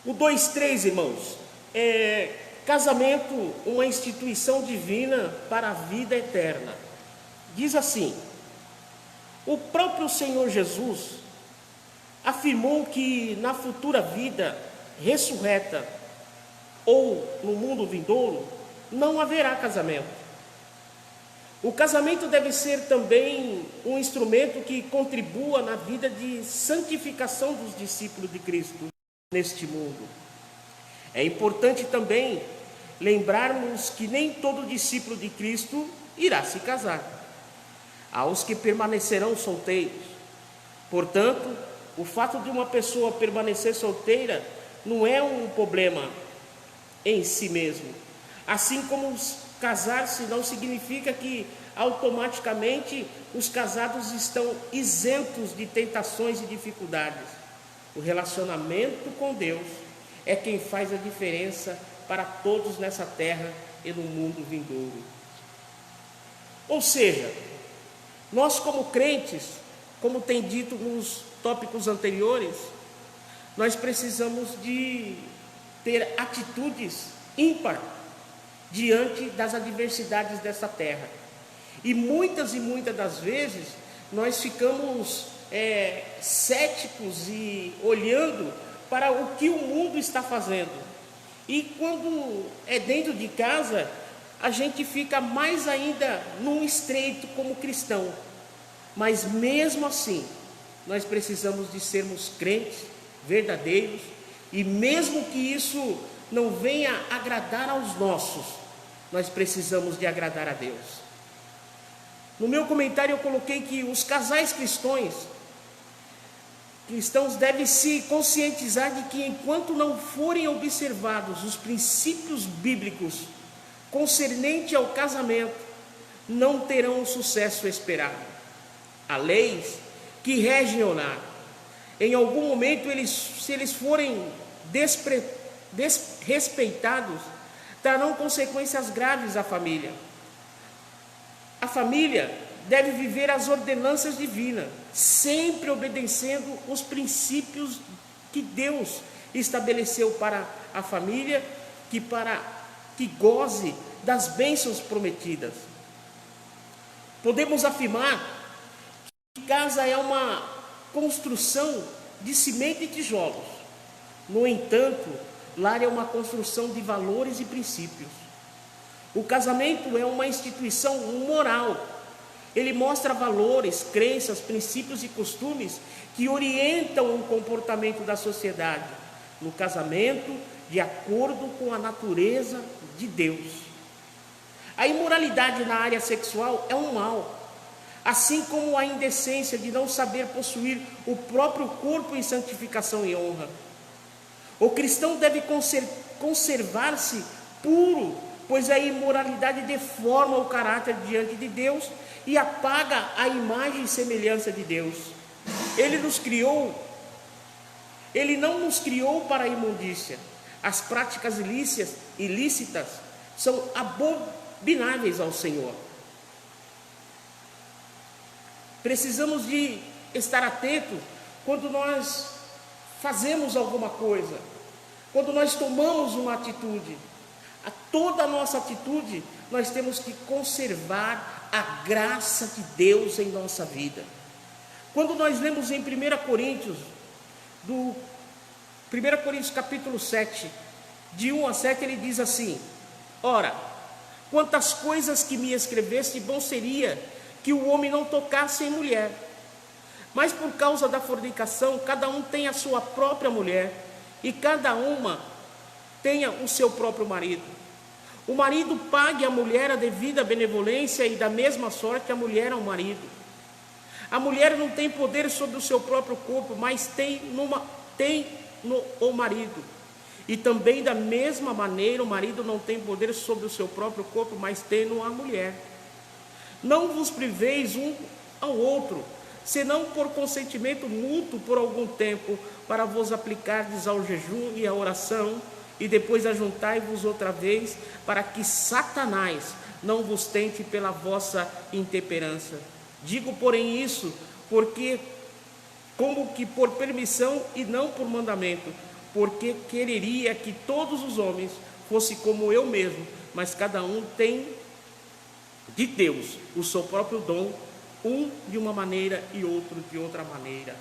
B: O 2,3, irmãos, Casamento, uma instituição divina para a vida eterna. Diz assim: o próprio Senhor Jesus afirmou que na futura vida ressurreta ou no mundo vindouro não haverá casamento. O casamento deve ser também um instrumento que contribua na vida de santificação dos discípulos de Cristo neste mundo. É importante também lembrarmos que nem todo discípulo de Cristo irá se casar. Há os que permanecerão solteiros. Portanto, o fato de uma pessoa permanecer solteira não é um problema em si mesmo. Assim como casar-se não significa que automaticamente os casados estão isentos de tentações e dificuldades. O relacionamento com Deus é quem faz a diferença para todos nessa terra e no mundo vindouro. Ou seja, nós como crentes, como tem dito nos tópicos anteriores, nós precisamos de ter atitudes ímpar diante das adversidades dessa terra. E muitas das vezes nós ficamos céticos e olhando para o que o mundo está fazendo. E quando é dentro de casa, a gente fica mais ainda num estreito como cristão. Mas mesmo assim, nós precisamos de sermos crentes verdadeiros, e mesmo que isso não venha agradar aos nossos, nós precisamos de agradar a Deus. No meu comentário eu coloquei que os casais cristãos devem se conscientizar de que enquanto não forem observados os princípios bíblicos concernente ao casamento, não terão o sucesso esperado. Há leis que regem o lar. Em algum momento, se eles forem desrespeitados, trarão consequências graves à família. A família deve viver as ordenanças divinas, sempre obedecendo os princípios que Deus estabeleceu para a família, que goze das bênçãos prometidas. Podemos afirmar que casa é uma construção de cimento e tijolos. No entanto, lar é uma construção de valores e princípios. O casamento é uma instituição moral. Ele mostra valores, crenças, princípios e costumes que orientam o comportamento da sociedade no casamento, de acordo com a natureza de Deus. A imoralidade na área sexual é um mal, assim como a indecência de não saber possuir o próprio corpo em santificação e honra. O cristão deve conservar-se puro, pois a imoralidade deforma o caráter diante de Deus e apaga a imagem e semelhança de Deus. Ele não nos criou para a imundícia. As práticas ilícitas são abomináveis ao Senhor. Precisamos de estar atentos quando nós fazemos alguma coisa, quando nós tomamos uma atitude. A toda a nossa atitude, nós temos que conservar a graça de Deus em nossa vida. Quando nós lemos em 1 Coríntios capítulo 7, de 1 a 7, ele diz assim: ora, quantas coisas que me escreveste, bom seria que o homem não tocasse em mulher. Mas por causa da fornicação, cada um tem a sua própria mulher, e cada uma tenha o seu próprio marido. O marido pague à mulher a devida benevolência, e da mesma sorte a mulher ao marido. A mulher não tem poder sobre o seu próprio corpo, mas tem o marido. E também da mesma maneira o marido não tem poder sobre o seu próprio corpo, mas tem-no a mulher. Não vos priveis um ao outro, senão por consentimento mútuo por algum tempo, para vos aplicardes ao jejum e à oração, e depois ajuntai-vos outra vez, para que Satanás não vos tente pela vossa intemperança. Digo, porém, isso, porque como que por permissão e não por mandamento, porque quereria que todos os homens fosse como eu mesmo, mas cada um tem de Deus o seu próprio dom, um de uma maneira e outro de outra maneira.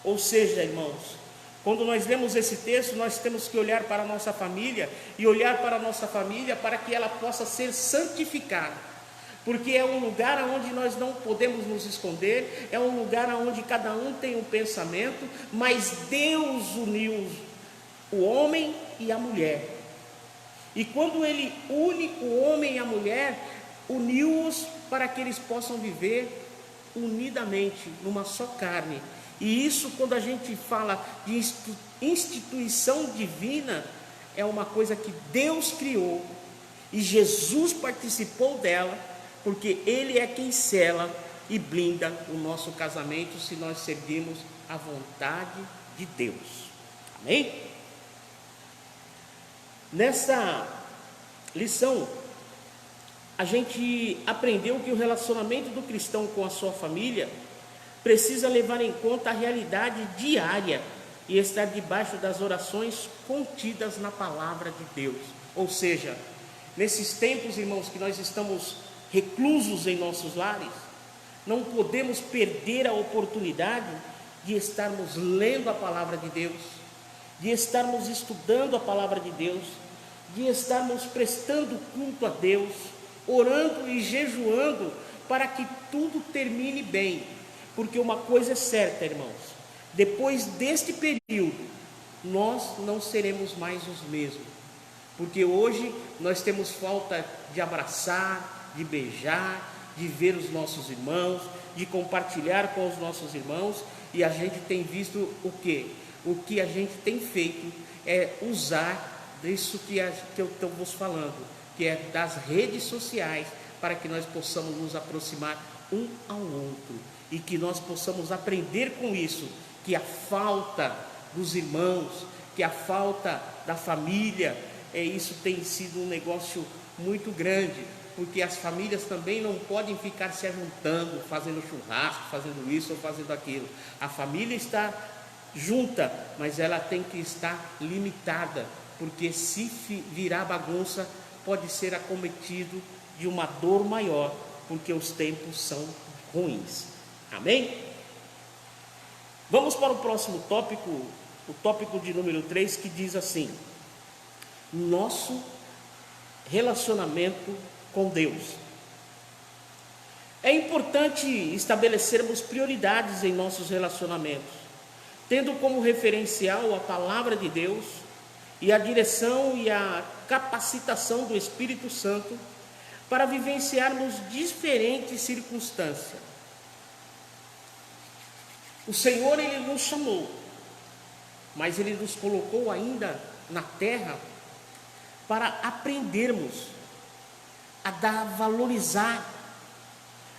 B: Ou seja, irmãos, quando nós lemos esse texto, nós temos que olhar para a nossa família e olhar para a nossa família para que ela possa ser santificada, porque é um lugar onde nós não podemos nos esconder, é um lugar onde cada um tem um pensamento, mas Deus uniu o homem e a mulher, e quando Ele une o homem e a mulher, uniu-os para que eles possam viver unidamente numa só carne. E isso, quando a gente fala de instituição divina, é uma coisa que Deus criou e Jesus participou dela, porque Ele é quem sela e blinda o nosso casamento, se nós seguirmos a vontade de Deus. Amém? Nessa lição, a gente aprendeu que o relacionamento do cristão com a sua família precisa levar em conta a realidade diária e estar debaixo das orações contidas na palavra de Deus. Ou seja, nesses tempos, irmãos, que nós estamos reclusos em nossos lares, não podemos perder a oportunidade de estarmos lendo a palavra de Deus, de estarmos estudando a palavra de Deus, de estarmos prestando culto a Deus, orando e jejuando para que tudo termine bem. Porque uma coisa é certa, irmãos, depois deste período, nós não seremos mais os mesmos. Porque hoje nós temos falta de abraçar, de beijar, de ver os nossos irmãos, de compartilhar com os nossos irmãos, e a gente tem visto o quê? O que a gente tem feito é usar disso que eu estou vos falando, que é das redes sociais, para que nós possamos nos aproximar um ao outro, e que nós possamos aprender com isso, que a falta dos irmãos, que a falta da família, isso tem sido um negócio muito grande, porque as famílias também não podem ficar se ajuntando, fazendo churrasco, fazendo isso ou fazendo aquilo. A família está junta, mas ela tem que estar limitada, porque se virar bagunça, pode ser acometido de uma dor maior, porque os tempos são ruins. Amém? Vamos para o próximo tópico, o tópico de número 3, que diz assim: nosso relacionamento com Deus. É importante estabelecermos prioridades em nossos relacionamentos, tendo como referencial a palavra de Deus e a direção e a capacitação do Espírito Santo para vivenciarmos diferentes circunstâncias. O Senhor, Ele nos chamou, mas Ele nos colocou ainda na terra para aprendermos a valorizar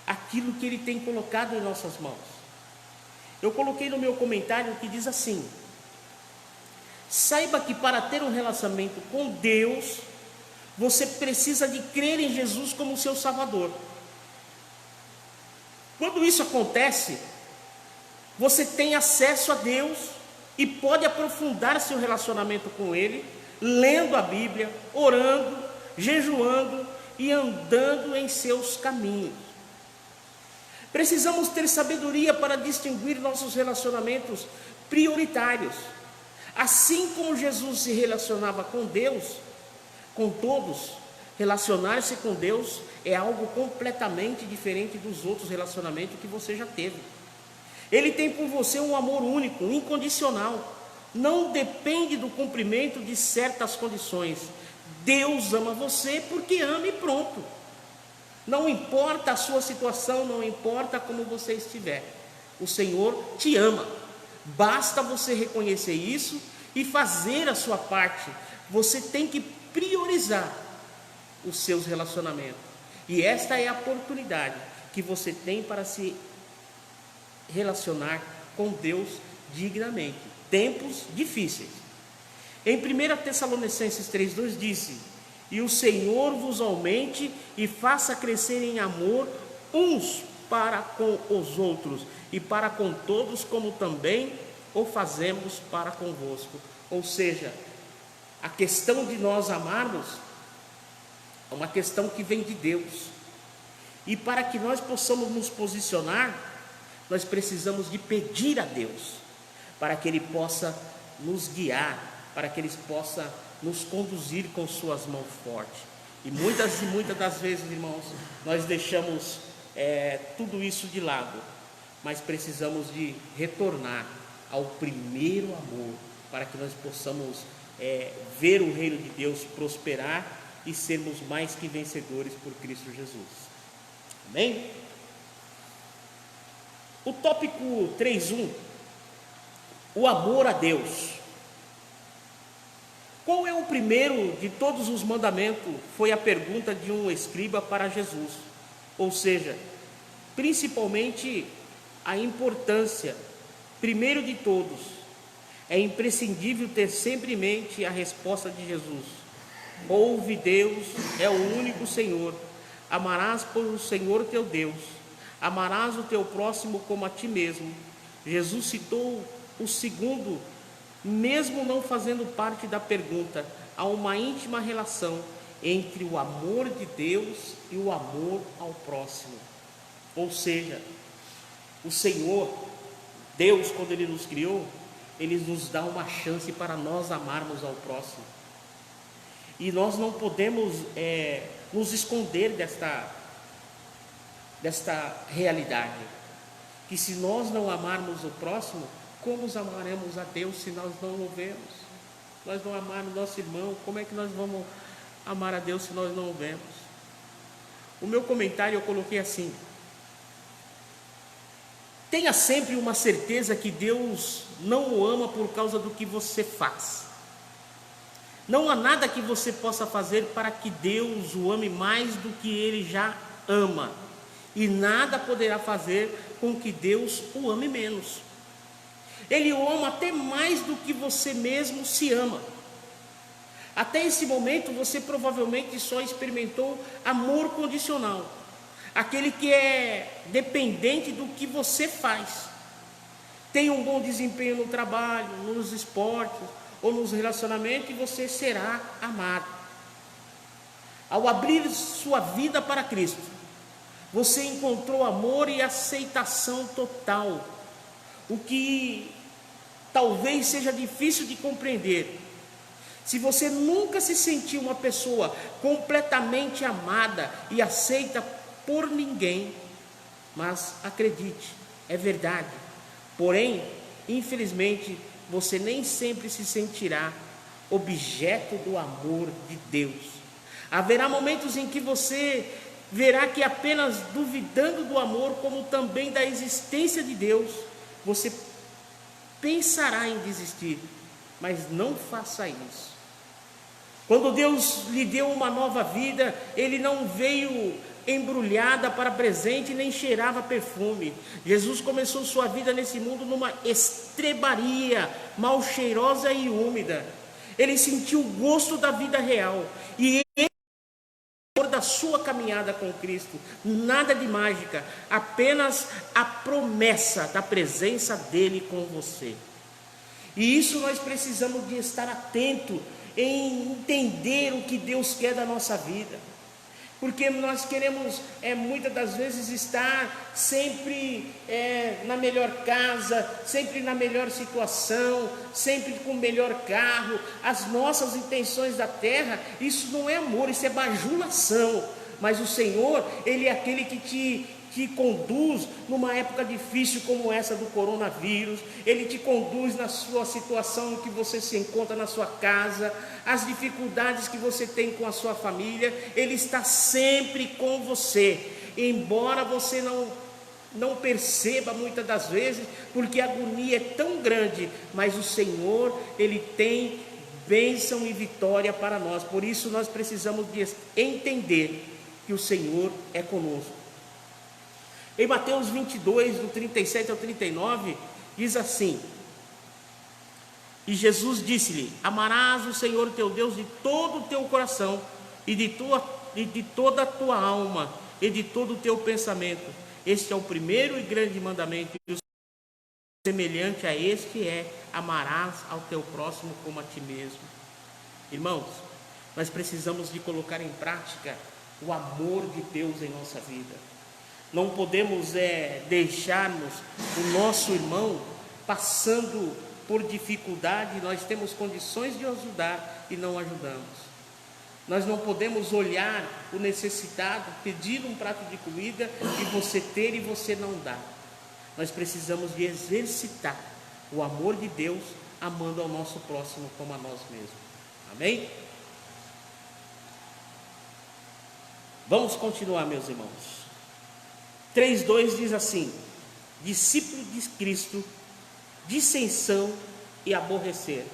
B: aquilo que Ele tem colocado em nossas mãos. Eu coloquei no meu comentário que diz assim: saiba que para ter um relacionamento com Deus, você precisa de crer em Jesus como seu Salvador. Quando isso acontece, você tem acesso a Deus e pode aprofundar seu relacionamento com Ele, lendo a Bíblia, orando, jejuando e andando em seus caminhos. Precisamos ter sabedoria para distinguir nossos relacionamentos prioritários. Assim como Jesus se relacionava com Deus, com todos, relacionar-se com Deus é algo completamente diferente dos outros relacionamentos que você já teve. Ele tem por você um amor único, incondicional, não depende do cumprimento de certas condições. Deus ama você porque ama e pronto. Não importa a sua situação, não importa como você estiver, o Senhor te ama. Basta você reconhecer isso e fazer a sua parte. Você tem que priorizar os seus relacionamentos, e esta é a oportunidade que você tem para se relacionar com Deus dignamente. Tempos difíceis. Em 1 Tessalonicenses 3,2 disse: e o Senhor vos aumente e faça crescer em amor uns para com os outros e para com todos, como também o fazemos para convosco. Ou seja, A questão de nós amarmos é uma questão que vem de Deus. E para que nós possamos nos posicionar, nós precisamos de pedir a Deus, para que Ele possa nos guiar, para que Ele possa nos conduzir com suas mãos fortes. E muitas das vezes, irmãos, nós deixamos tudo isso de lado, mas precisamos de retornar ao primeiro amor, para que nós possamos ver o reino de Deus prosperar e sermos mais que vencedores por Cristo Jesus. Amém? O tópico 3.1, o amor a Deus. Qual é o primeiro de todos os mandamentos? Foi a pergunta de um escriba para Jesus. Ou seja, principalmente a importância, primeiro de todos, é imprescindível ter sempre em mente a resposta de Jesus. Ouve, Deus é o único Senhor. Amarás por o Senhor teu Deus. Amarás o teu próximo como a ti mesmo. Jesus citou o segundo, mesmo não fazendo parte da pergunta. Há uma íntima relação entre o amor de Deus e o amor ao próximo. Ou seja, o Senhor, Deus, quando Ele nos criou, Ele nos dá uma chance para nós amarmos ao próximo. E nós não podemos nos esconder desta realidade, que se nós não amarmos o próximo, como amaremos a Deus se nós não o vemos? Nós não amarmos nosso irmão, como é que nós vamos amar a Deus se nós não o vemos? O meu comentário eu coloquei assim: tenha sempre uma certeza que Deus não o ama por causa do que você faz. Não há nada que você possa fazer para que Deus o ame mais do que Ele já ama. E nada poderá fazer com que Deus o ame menos. Ele o ama até mais do que você mesmo se ama. Até esse momento você provavelmente só experimentou amor condicional. Aquele que é dependente do que você faz. Tem um bom desempenho no trabalho, nos esportes ou nos relacionamentos, e você será amado. Ao abrir sua vida para Cristo, você encontrou amor e aceitação total, o que talvez seja difícil de compreender. Se você nunca se sentiu uma pessoa completamente amada e aceita por ninguém, mas acredite, é verdade. Porém, infelizmente, você nem sempre se sentirá objeto do amor de Deus. Haverá momentos em que você verá que apenas duvidando do amor, como também da existência de Deus, você pensará em desistir, mas não faça isso. Quando Deus lhe deu uma nova vida, Ele não veio embrulhada para presente, nem cheirava perfume. Jesus começou sua vida nesse mundo numa estrebaria, mal cheirosa e úmida. Ele sentiu o gosto da vida real, e da sua caminhada com Cristo, nada de mágica, apenas a promessa da presença dele com você. E isso nós precisamos de estar atento em entender o que Deus quer da nossa vida, porque nós queremos muitas das vezes estar sempre na melhor casa, sempre na melhor situação, sempre com o melhor carro, as nossas intenções da terra. Isso não é amor, isso é bajulação. Mas o Senhor, Ele é aquele que te conduz numa época difícil como essa do coronavírus. Ele te conduz na sua situação que você se encontra na sua casa, as dificuldades que você tem com a sua família. Ele está sempre com você, embora você não perceba muitas das vezes, porque a agonia é tão grande, mas o Senhor, Ele tem bênção e vitória para nós. Por isso nós precisamos de entender que o Senhor é conosco. Em Mateus 22, do 37 ao 39, diz assim: e Jesus disse-lhe: amarás o Senhor teu Deus de todo o teu coração, e de toda a tua alma, e de todo o teu pensamento. Este é o primeiro e grande mandamento, e o semelhante a este é: amarás ao teu próximo como a ti mesmo. Irmãos, nós precisamos de colocar em prática o amor de Deus em nossa vida. Não podemos deixarmos o nosso irmão passando por dificuldade, nós temos condições de ajudar e não ajudamos. Nós não podemos olhar o necessitado, pedir um prato de comida e você ter e você não dar. Nós precisamos de exercitar o amor de Deus, amando ao nosso próximo como a nós mesmos. Amém? Vamos continuar, meus irmãos. 3:2 diz assim: discípulo de Cristo, dissensão e aborrecer.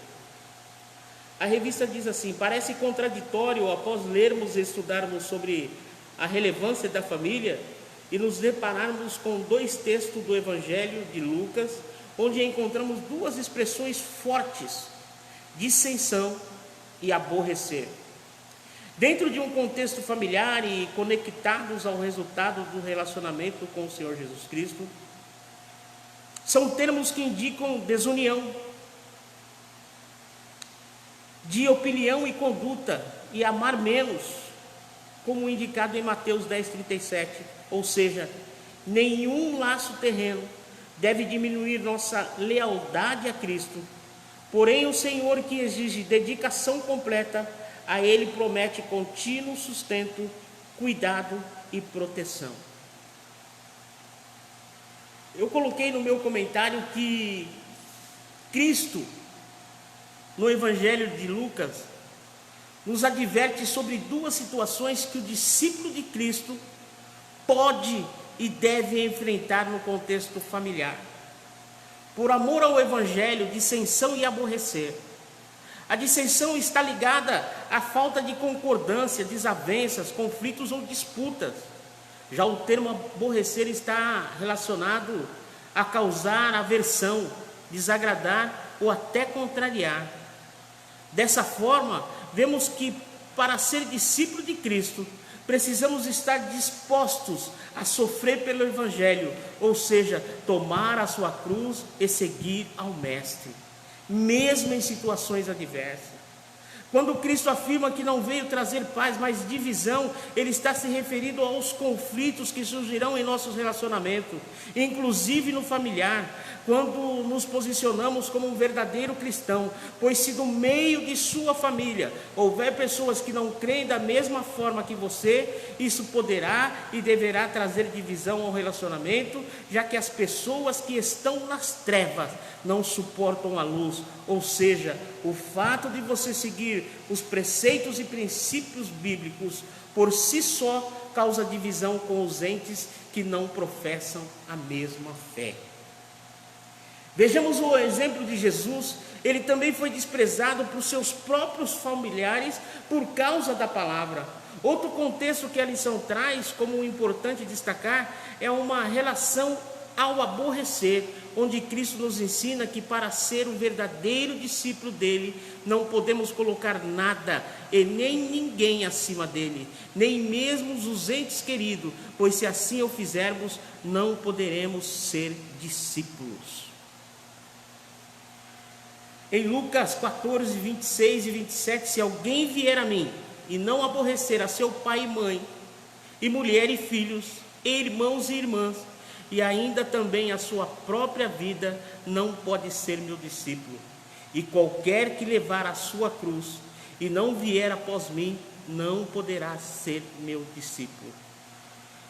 B: A revista diz assim: parece contraditório, após lermos e estudarmos sobre a relevância da família e nos depararmos com 2 textos do Evangelho de Lucas, onde encontramos 2 expressões fortes: dissensão e aborrecer. Dentro de um contexto familiar e conectados ao resultado do relacionamento com o Senhor Jesus Cristo, são termos que indicam desunião de opinião e conduta e amar menos, como indicado em Mateus 10:37, ou seja, nenhum laço terreno deve diminuir nossa lealdade a Cristo, porém o Senhor, que exige dedicação completa, a Ele promete contínuo sustento, cuidado e proteção. Eu coloquei no meu comentário que Cristo, no Evangelho de Lucas, nos adverte sobre 2 situações que o discípulo de Cristo pode e deve enfrentar no contexto familiar. Por amor ao Evangelho, dissensão e aborrecer. A dissensão está ligada à falta de concordância, desavenças, conflitos ou disputas. Já o termo aborrecer está relacionado a causar aversão, desagradar ou até contrariar. Dessa forma, vemos que para ser discípulo de Cristo, precisamos estar dispostos a sofrer pelo Evangelho, ou seja, tomar a sua cruz e seguir ao Mestre, mesmo em situações adversas. Quando Cristo afirma que não veio trazer paz, mas divisão, Ele está se referindo aos conflitos que surgirão em nossos relacionamentos, inclusive no familiar, quando nos posicionamos como um verdadeiro cristão, pois se no meio de sua família houver pessoas que não creem da mesma forma que você, isso poderá e deverá trazer divisão ao relacionamento, já que as pessoas que estão nas trevas não suportam a luz, ou seja, o fato de você seguir os preceitos e princípios bíblicos por si só causa divisão com os entes que não professam a mesma fé. Vejamos o exemplo de Jesus. Ele também foi desprezado por seus próprios familiares por causa da palavra. Outro contexto que a lição traz como importante destacar é uma relação ao aborrecer, onde Cristo nos ensina que para ser um verdadeiro discípulo dele, não podemos colocar nada e nem ninguém acima dele, nem mesmo os entes queridos, pois se assim o fizermos, não poderemos ser discípulos. Em Lucas 14, 26 e 27, se alguém vier a mim e não aborrecer a seu pai e mãe, e mulher e filhos, e irmãos e irmãs, e ainda também a sua própria vida, não pode ser meu discípulo. E qualquer que levar a sua cruz e não vier após mim, não poderá ser meu discípulo.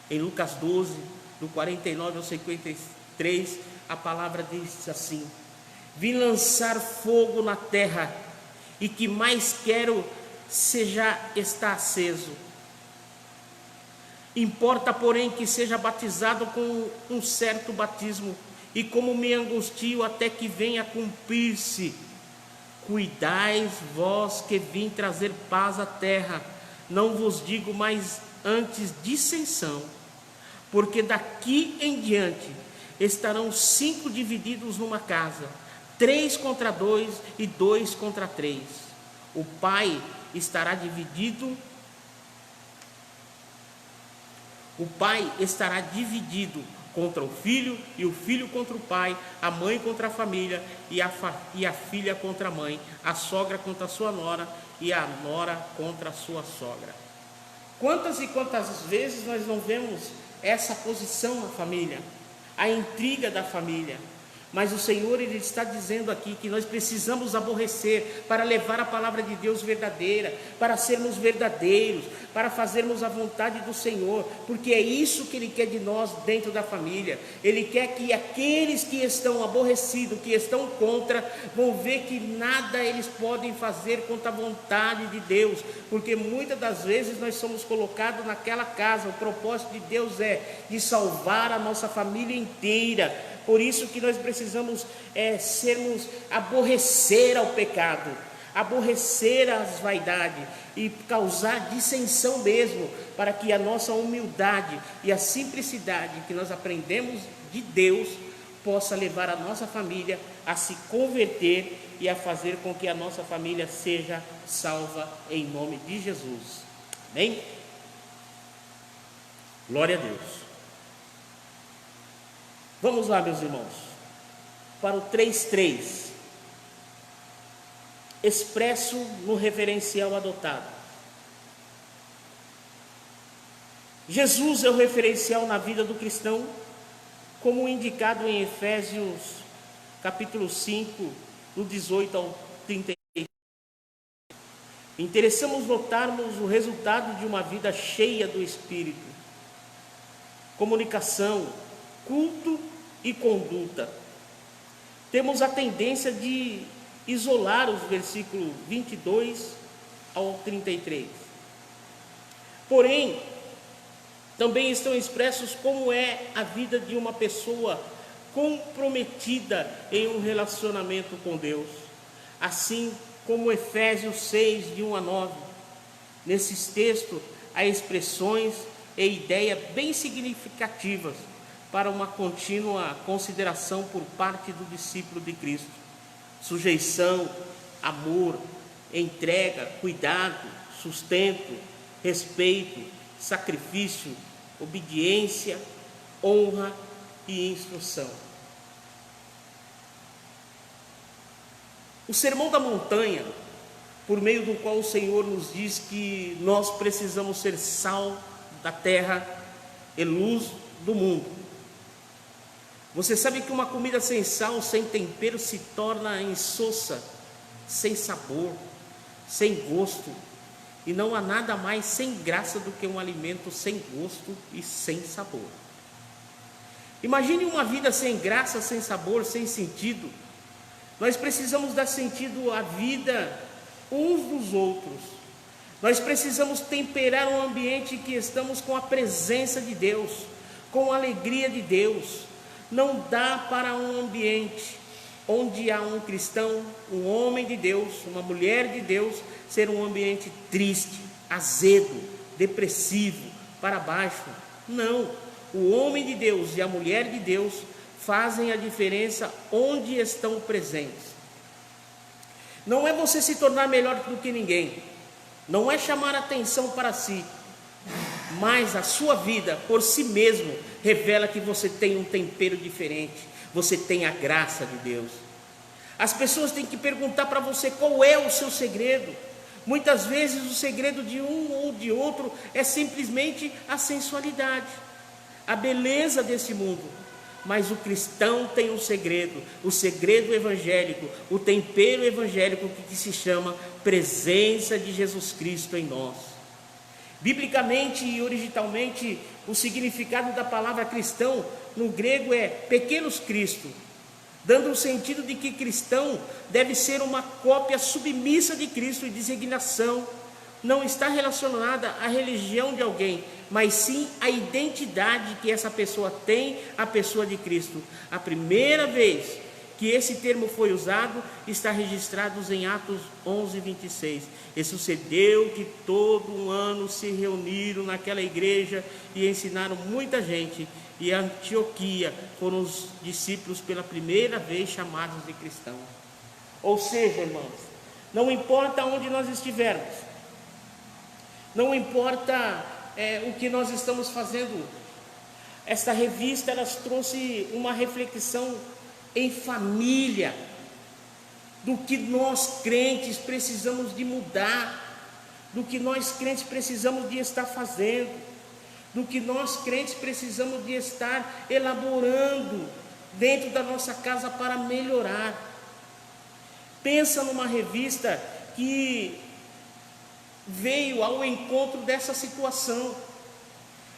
B: Em Lucas 12, do 49 ao 53, a palavra diz assim: vim lançar fogo na terra, e que mais quero se já está aceso. Importa, porém, que seja batizado com um certo batismo, e como me angustio até que venha a cumprir-se. Cuidais vós que vim trazer paz à terra, não vos digo mais antes dissensão, porque daqui em diante estarão 5 divididos numa casa, 3 contra 2 e 2 contra 3. O pai estará dividido contra o filho, e o filho contra o pai, a mãe contra a família, e a filha contra a mãe, a sogra contra a sua nora, e a nora contra a sua sogra. Quantas e quantas vezes nós não vemos essa posição na família, a intriga da família? Mas o Senhor, Ele está dizendo aqui que nós precisamos aborrecer para levar a palavra de Deus verdadeira, para sermos verdadeiros, para fazermos a vontade do Senhor, porque é isso que Ele quer de nós dentro da família. Ele quer que aqueles que estão aborrecidos, que estão contra, vão ver que nada eles podem fazer contra a vontade de Deus, porque muitas das vezes nós somos colocados naquela casa. O propósito de Deus é de salvar a nossa família inteira. Por isso que nós precisamos aborrecer ao pecado, aborrecer as vaidades e causar dissensão mesmo, para que a nossa humildade e a simplicidade que nós aprendemos de Deus possa levar a nossa família a se converter e a fazer com que a nossa família seja salva em nome de Jesus. Amém? Glória a Deus. Vamos lá, meus irmãos, para o 3:3, expresso no referencial adotado. Jesus é o referencial na vida do cristão, como indicado em Efésios capítulo 5, do 18 ao 33. Interessamos notarmos o resultado de uma vida cheia do Espírito: comunicação, culto e conduta. Temos a tendência de isolar os versículos 22 ao 33. Porém, também estão expressos como é a vida de uma pessoa comprometida em um relacionamento com Deus. Assim como Efésios 6, de 1 a 9. Nesses textos, há expressões e ideias bem significativas para uma contínua consideração por parte do discípulo de Cristo: sujeição, amor, entrega, cuidado, sustento, respeito, sacrifício, obediência, honra e instrução. O Sermão da Montanha, por meio do qual o Senhor nos diz que nós precisamos ser sal da terra e luz do mundo. Você sabe que uma comida sem sal, sem tempero, se torna insossa, sem sabor, sem gosto. E não há nada mais sem graça do que um alimento sem gosto e sem sabor. Imagine uma vida sem graça, sem sabor, sem sentido. Nós precisamos dar sentido à vida uns dos outros. Nós precisamos temperar um ambiente que estamos com a presença de Deus, com a alegria de Deus. Não dá para um ambiente onde há um cristão, um homem de Deus, uma mulher de Deus, ser um ambiente triste, azedo, depressivo, para baixo. Não, o homem de Deus e a mulher de Deus fazem a diferença onde estão presentes. Não é você se tornar melhor do que ninguém, não é chamar atenção para si, mas a sua vida por si mesmo revela que você tem um tempero diferente, você tem a graça de Deus. As pessoas têm que perguntar para você qual é o seu segredo. Muitas vezes o segredo de um ou de outro é simplesmente a sensualidade, a beleza desse mundo. Mas o cristão tem um segredo, o segredo evangélico, o tempero evangélico que se chama presença de Jesus Cristo em nós. Biblicamente e originalmente, o significado da palavra cristão no grego é pequenos Cristo, dando o sentido de que cristão deve ser uma cópia submissa de Cristo, e designação não está relacionada à religião de alguém, mas sim à identidade que essa pessoa tem, a pessoa de Cristo. A primeira vez que esse termo foi usado está registrado em Atos 11:26. E sucedeu que todo um ano se reuniram naquela igreja e ensinaram muita gente. E a Antioquia foram os discípulos pela primeira vez chamados de cristãos. Ou seja, irmãos, não importa onde nós estivermos, não importa o que nós estamos fazendo, esta revista ela trouxe uma reflexão em família, do que nós crentes precisamos de mudar, do que nós crentes precisamos de estar fazendo, do que nós crentes precisamos de estar elaborando dentro da nossa casa para melhorar. Pensa numa revista que veio ao encontro dessa situação,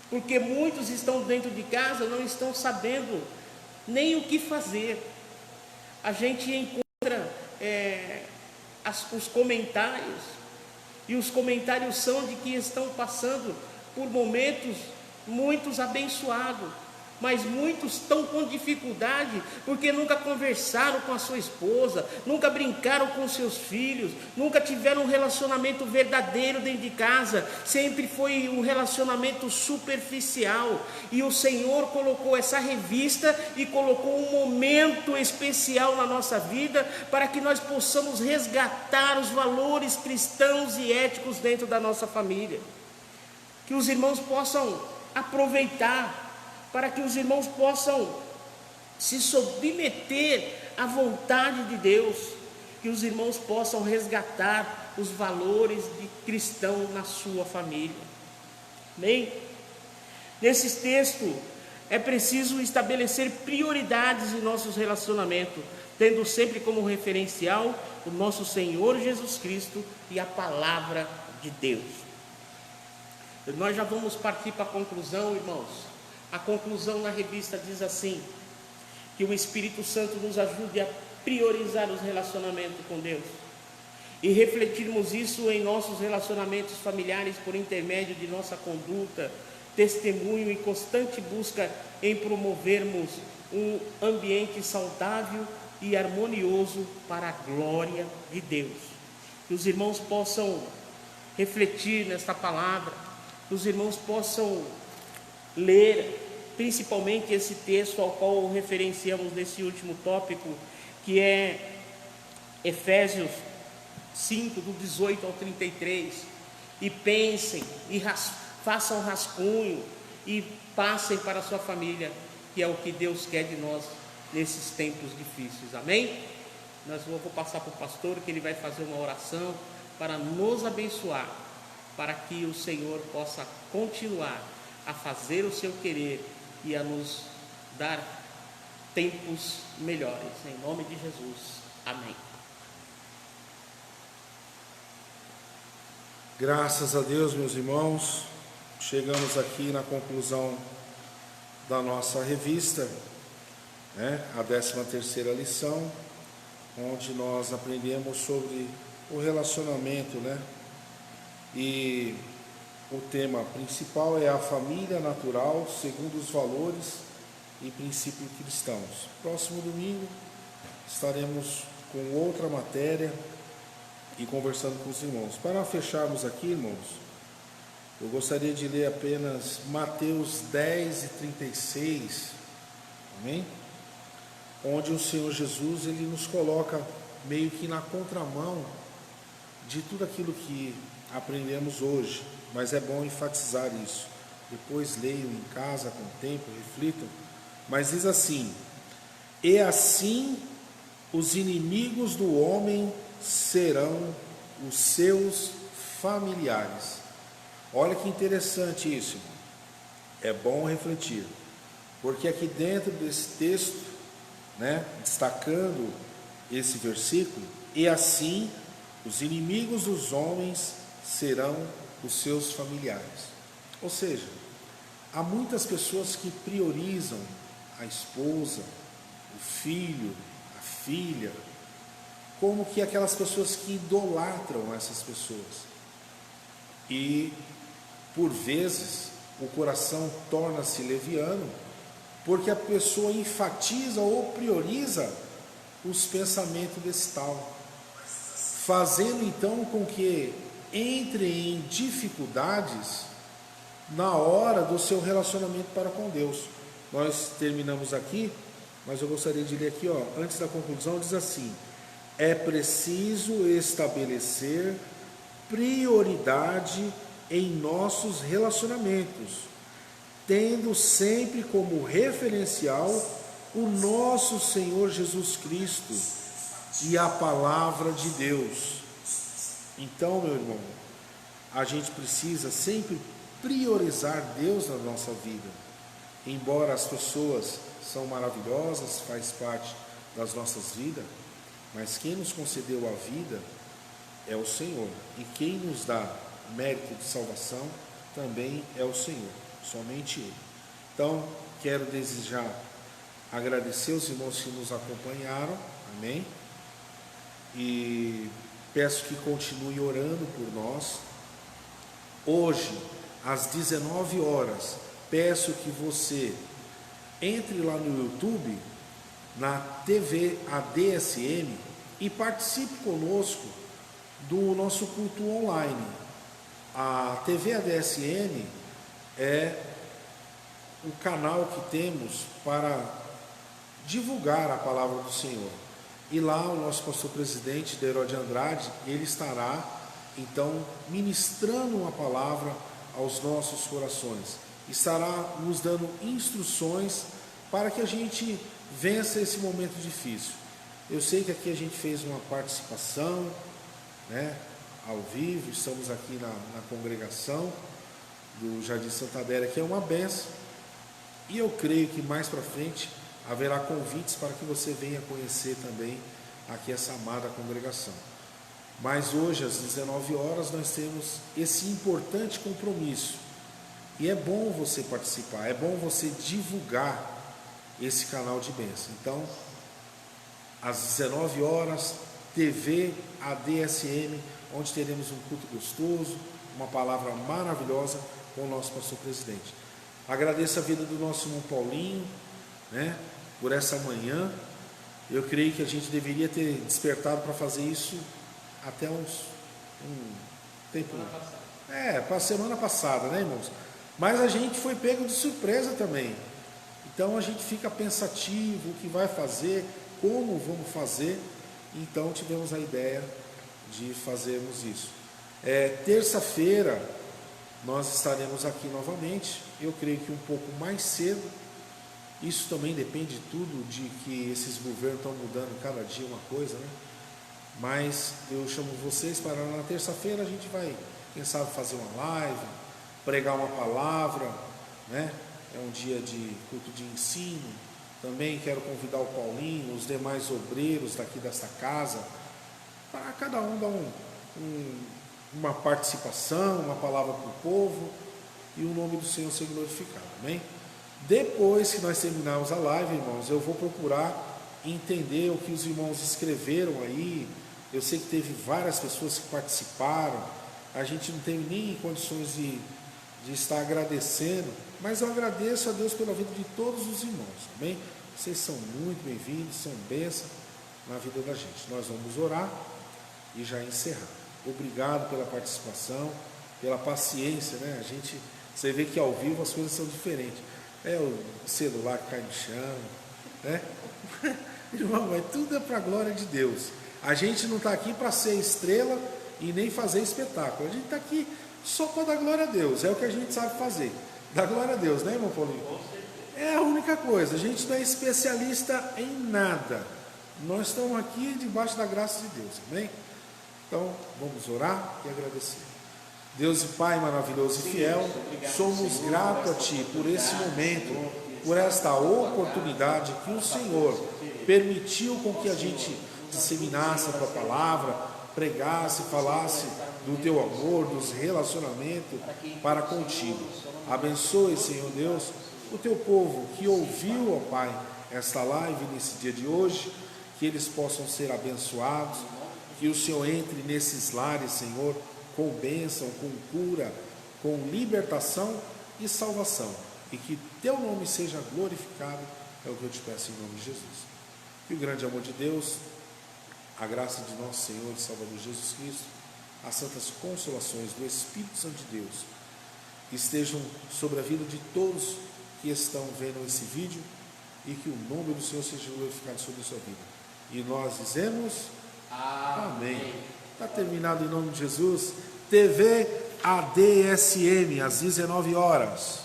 B: porque muitos estão dentro de casa, não estão sabendo nem o que fazer. A gente encontra os comentários, e os comentários são de que estão passando por momentos muitos abençoados, mas muitos estão com dificuldade, porque nunca conversaram com a sua esposa, nunca brincaram com seus filhos, nunca tiveram um relacionamento verdadeiro dentro de casa, sempre foi um relacionamento superficial, e o Senhor colocou essa revista e colocou um momento especial na nossa vida, para que nós possamos resgatar os valores cristãos e éticos dentro da nossa família, que os irmãos possam aproveitar, para que os irmãos possam se submeter à vontade de Deus, que os irmãos possam resgatar os valores de cristão na sua família. Amém? Nesse texto é preciso estabelecer prioridades em nossos relacionamentos, tendo sempre como referencial o nosso Senhor Jesus Cristo e a palavra de Deus. Nós já vamos partir para a conclusão, irmãos. A conclusão na revista diz assim: que o Espírito Santo nos ajude a priorizar os relacionamentos com Deus e refletirmos isso em nossos relacionamentos familiares por intermédio de nossa conduta, testemunho e constante busca em promovermos um ambiente saudável e harmonioso para a glória de Deus. Que os irmãos possam refletir nesta palavra, que os irmãos possam ler principalmente esse texto ao qual referenciamos nesse último tópico, que é Efésios 5, do 18 ao 33, e pensem, e façam rascunho, e passem para a sua família, que é o que Deus quer de nós nesses tempos difíceis. Amém? Eu vou passar para o pastor, que ele vai fazer uma oração para nos abençoar, para que o Senhor possa continuar a fazer o seu querer e a nos dar tempos melhores, em nome de Jesus, amém.
A: Graças a Deus, meus irmãos, chegamos aqui na conclusão da nossa revista, a 13ª lição, onde nós aprendemos sobre o relacionamento, e o tema principal é a família natural segundo os valores e princípios cristãos. Próximo domingo estaremos com outra matéria e conversando com os irmãos. Para fecharmos aqui, irmãos, eu gostaria de ler apenas Mateus 10 e 36, amém? Onde o Senhor Jesus, ele nos coloca meio que na contramão de tudo aquilo que aprendemos hoje, mas é bom enfatizar isso. Depois leiam em casa com tempo, reflitam, mas diz assim: e assim os inimigos do homem serão os seus familiares. Olha que interessante isso, irmão. É bom refletir, porque aqui dentro desse texto, destacando esse versículo, e assim os inimigos dos homens serão os seus familiares. Ou seja, há muitas pessoas que priorizam a esposa, o filho, a filha, como que aquelas pessoas que idolatram essas pessoas. E, por vezes, o coração torna-se leviano, porque a pessoa enfatiza ou prioriza os pensamentos desse tal, fazendo então com que entre em dificuldades na hora do seu relacionamento para com Deus. Nós terminamos aqui, mas eu gostaria de ler aqui, antes da conclusão, diz assim: é preciso estabelecer prioridade em nossos relacionamentos, tendo sempre como referencial o nosso Senhor Jesus Cristo e a palavra de Deus. Então, meu irmão, a gente precisa sempre priorizar Deus na nossa vida. Embora as pessoas são maravilhosas, faz parte das nossas vidas, mas quem nos concedeu a vida é o Senhor. E quem nos dá mérito de salvação também é o Senhor, somente Ele. Então, quero desejar agradecer os irmãos que nos acompanharam, amém? E peço que continue orando por nós. Hoje, às 19 horas, peço que você entre lá no YouTube, na TV ADSM, e participe conosco do nosso culto online. A TV ADSM é o canal que temos para divulgar a palavra do Senhor. E lá o nosso pastor presidente, Deiró de Andrade, ele estará então ministrando uma palavra aos nossos corações. Estará nos dando instruções para que a gente vença esse momento difícil. Eu sei que aqui a gente fez uma participação, né, ao vivo, estamos aqui na congregação do Jardim Santa Adélia, que é uma bênção. E eu creio que mais para frente haverá convites para que você venha conhecer também aqui essa amada congregação. Mas hoje, às 19 horas, nós temos esse importante compromisso. E é bom você participar, é bom você divulgar esse canal de bênção. Então, às 19 horas, TV ADSM, onde teremos um culto gostoso, uma palavra maravilhosa com o nosso pastor presidente. Agradeço a vida do nosso irmão Paulinho, né, por essa manhã. Eu creio que a gente deveria ter despertado para fazer isso até um tempo. Para a semana passada, né, irmãos? Mas a gente foi pego de surpresa também. Então a gente fica pensativo, o que vai fazer, como vamos fazer. Então tivemos a ideia de fazermos isso. Terça-feira nós estaremos aqui novamente. Eu creio que um pouco mais cedo. Isso também depende tudo de que esses governos estão mudando cada dia uma coisa, né? Mas eu chamo vocês para na terça-feira a gente vai, quem sabe, fazer uma live, pregar uma palavra, né? É um dia de culto de ensino. Também quero convidar o Paulinho, os demais obreiros daqui desta casa, para cada um dar uma participação, uma palavra para o povo e o nome do Senhor ser glorificado, amém? Depois que nós terminarmos a live, irmãos, eu vou procurar entender o que os irmãos escreveram aí. Eu sei que teve várias pessoas que participaram, a gente não tem nem condições de estar agradecendo, mas eu agradeço a Deus pela vida de todos os irmãos, amém? Vocês são muito bem-vindos, são bênção na vida da gente. Nós vamos orar e já encerrar. Obrigado pela participação, pela paciência, né? Você vê que ao vivo as coisas são diferentes. O celular que cai no chão, né? Irmão, mas tudo é para a glória de Deus. A gente não está aqui para ser estrela e nem fazer espetáculo. A gente está aqui só para dar glória a Deus. É o que a gente sabe fazer. Dar glória a Deus, né, irmão Paulinho? É a única coisa. A gente não é especialista em nada. Nós estamos aqui debaixo da graça de Deus, amém? Então, vamos orar e agradecer. Deus e Pai maravilhoso e fiel, somos gratos a Ti por esse momento, por esta oportunidade que o Senhor permitiu com que a gente disseminasse a Tua palavra, pregasse, falasse do Teu amor, dos relacionamentos para contigo. Abençoe, Senhor Deus, o Teu povo que ouviu, ó Pai, esta live nesse dia de hoje, que eles possam ser abençoados, que o Senhor entre nesses lares, Senhor, com bênção, com cura, com libertação e salvação. E que Teu nome seja glorificado, é o que eu te peço em nome de Jesus. Que o grande amor de Deus, a graça de nosso Senhor e Salvador Jesus Cristo, as santas consolações do Espírito Santo de Deus, estejam sobre a vida de todos que estão vendo esse vídeo e que o nome do Senhor seja glorificado sobre a sua vida. E nós dizemos... Amém. Está terminado em nome de Jesus. TV ADSM, às 19 horas.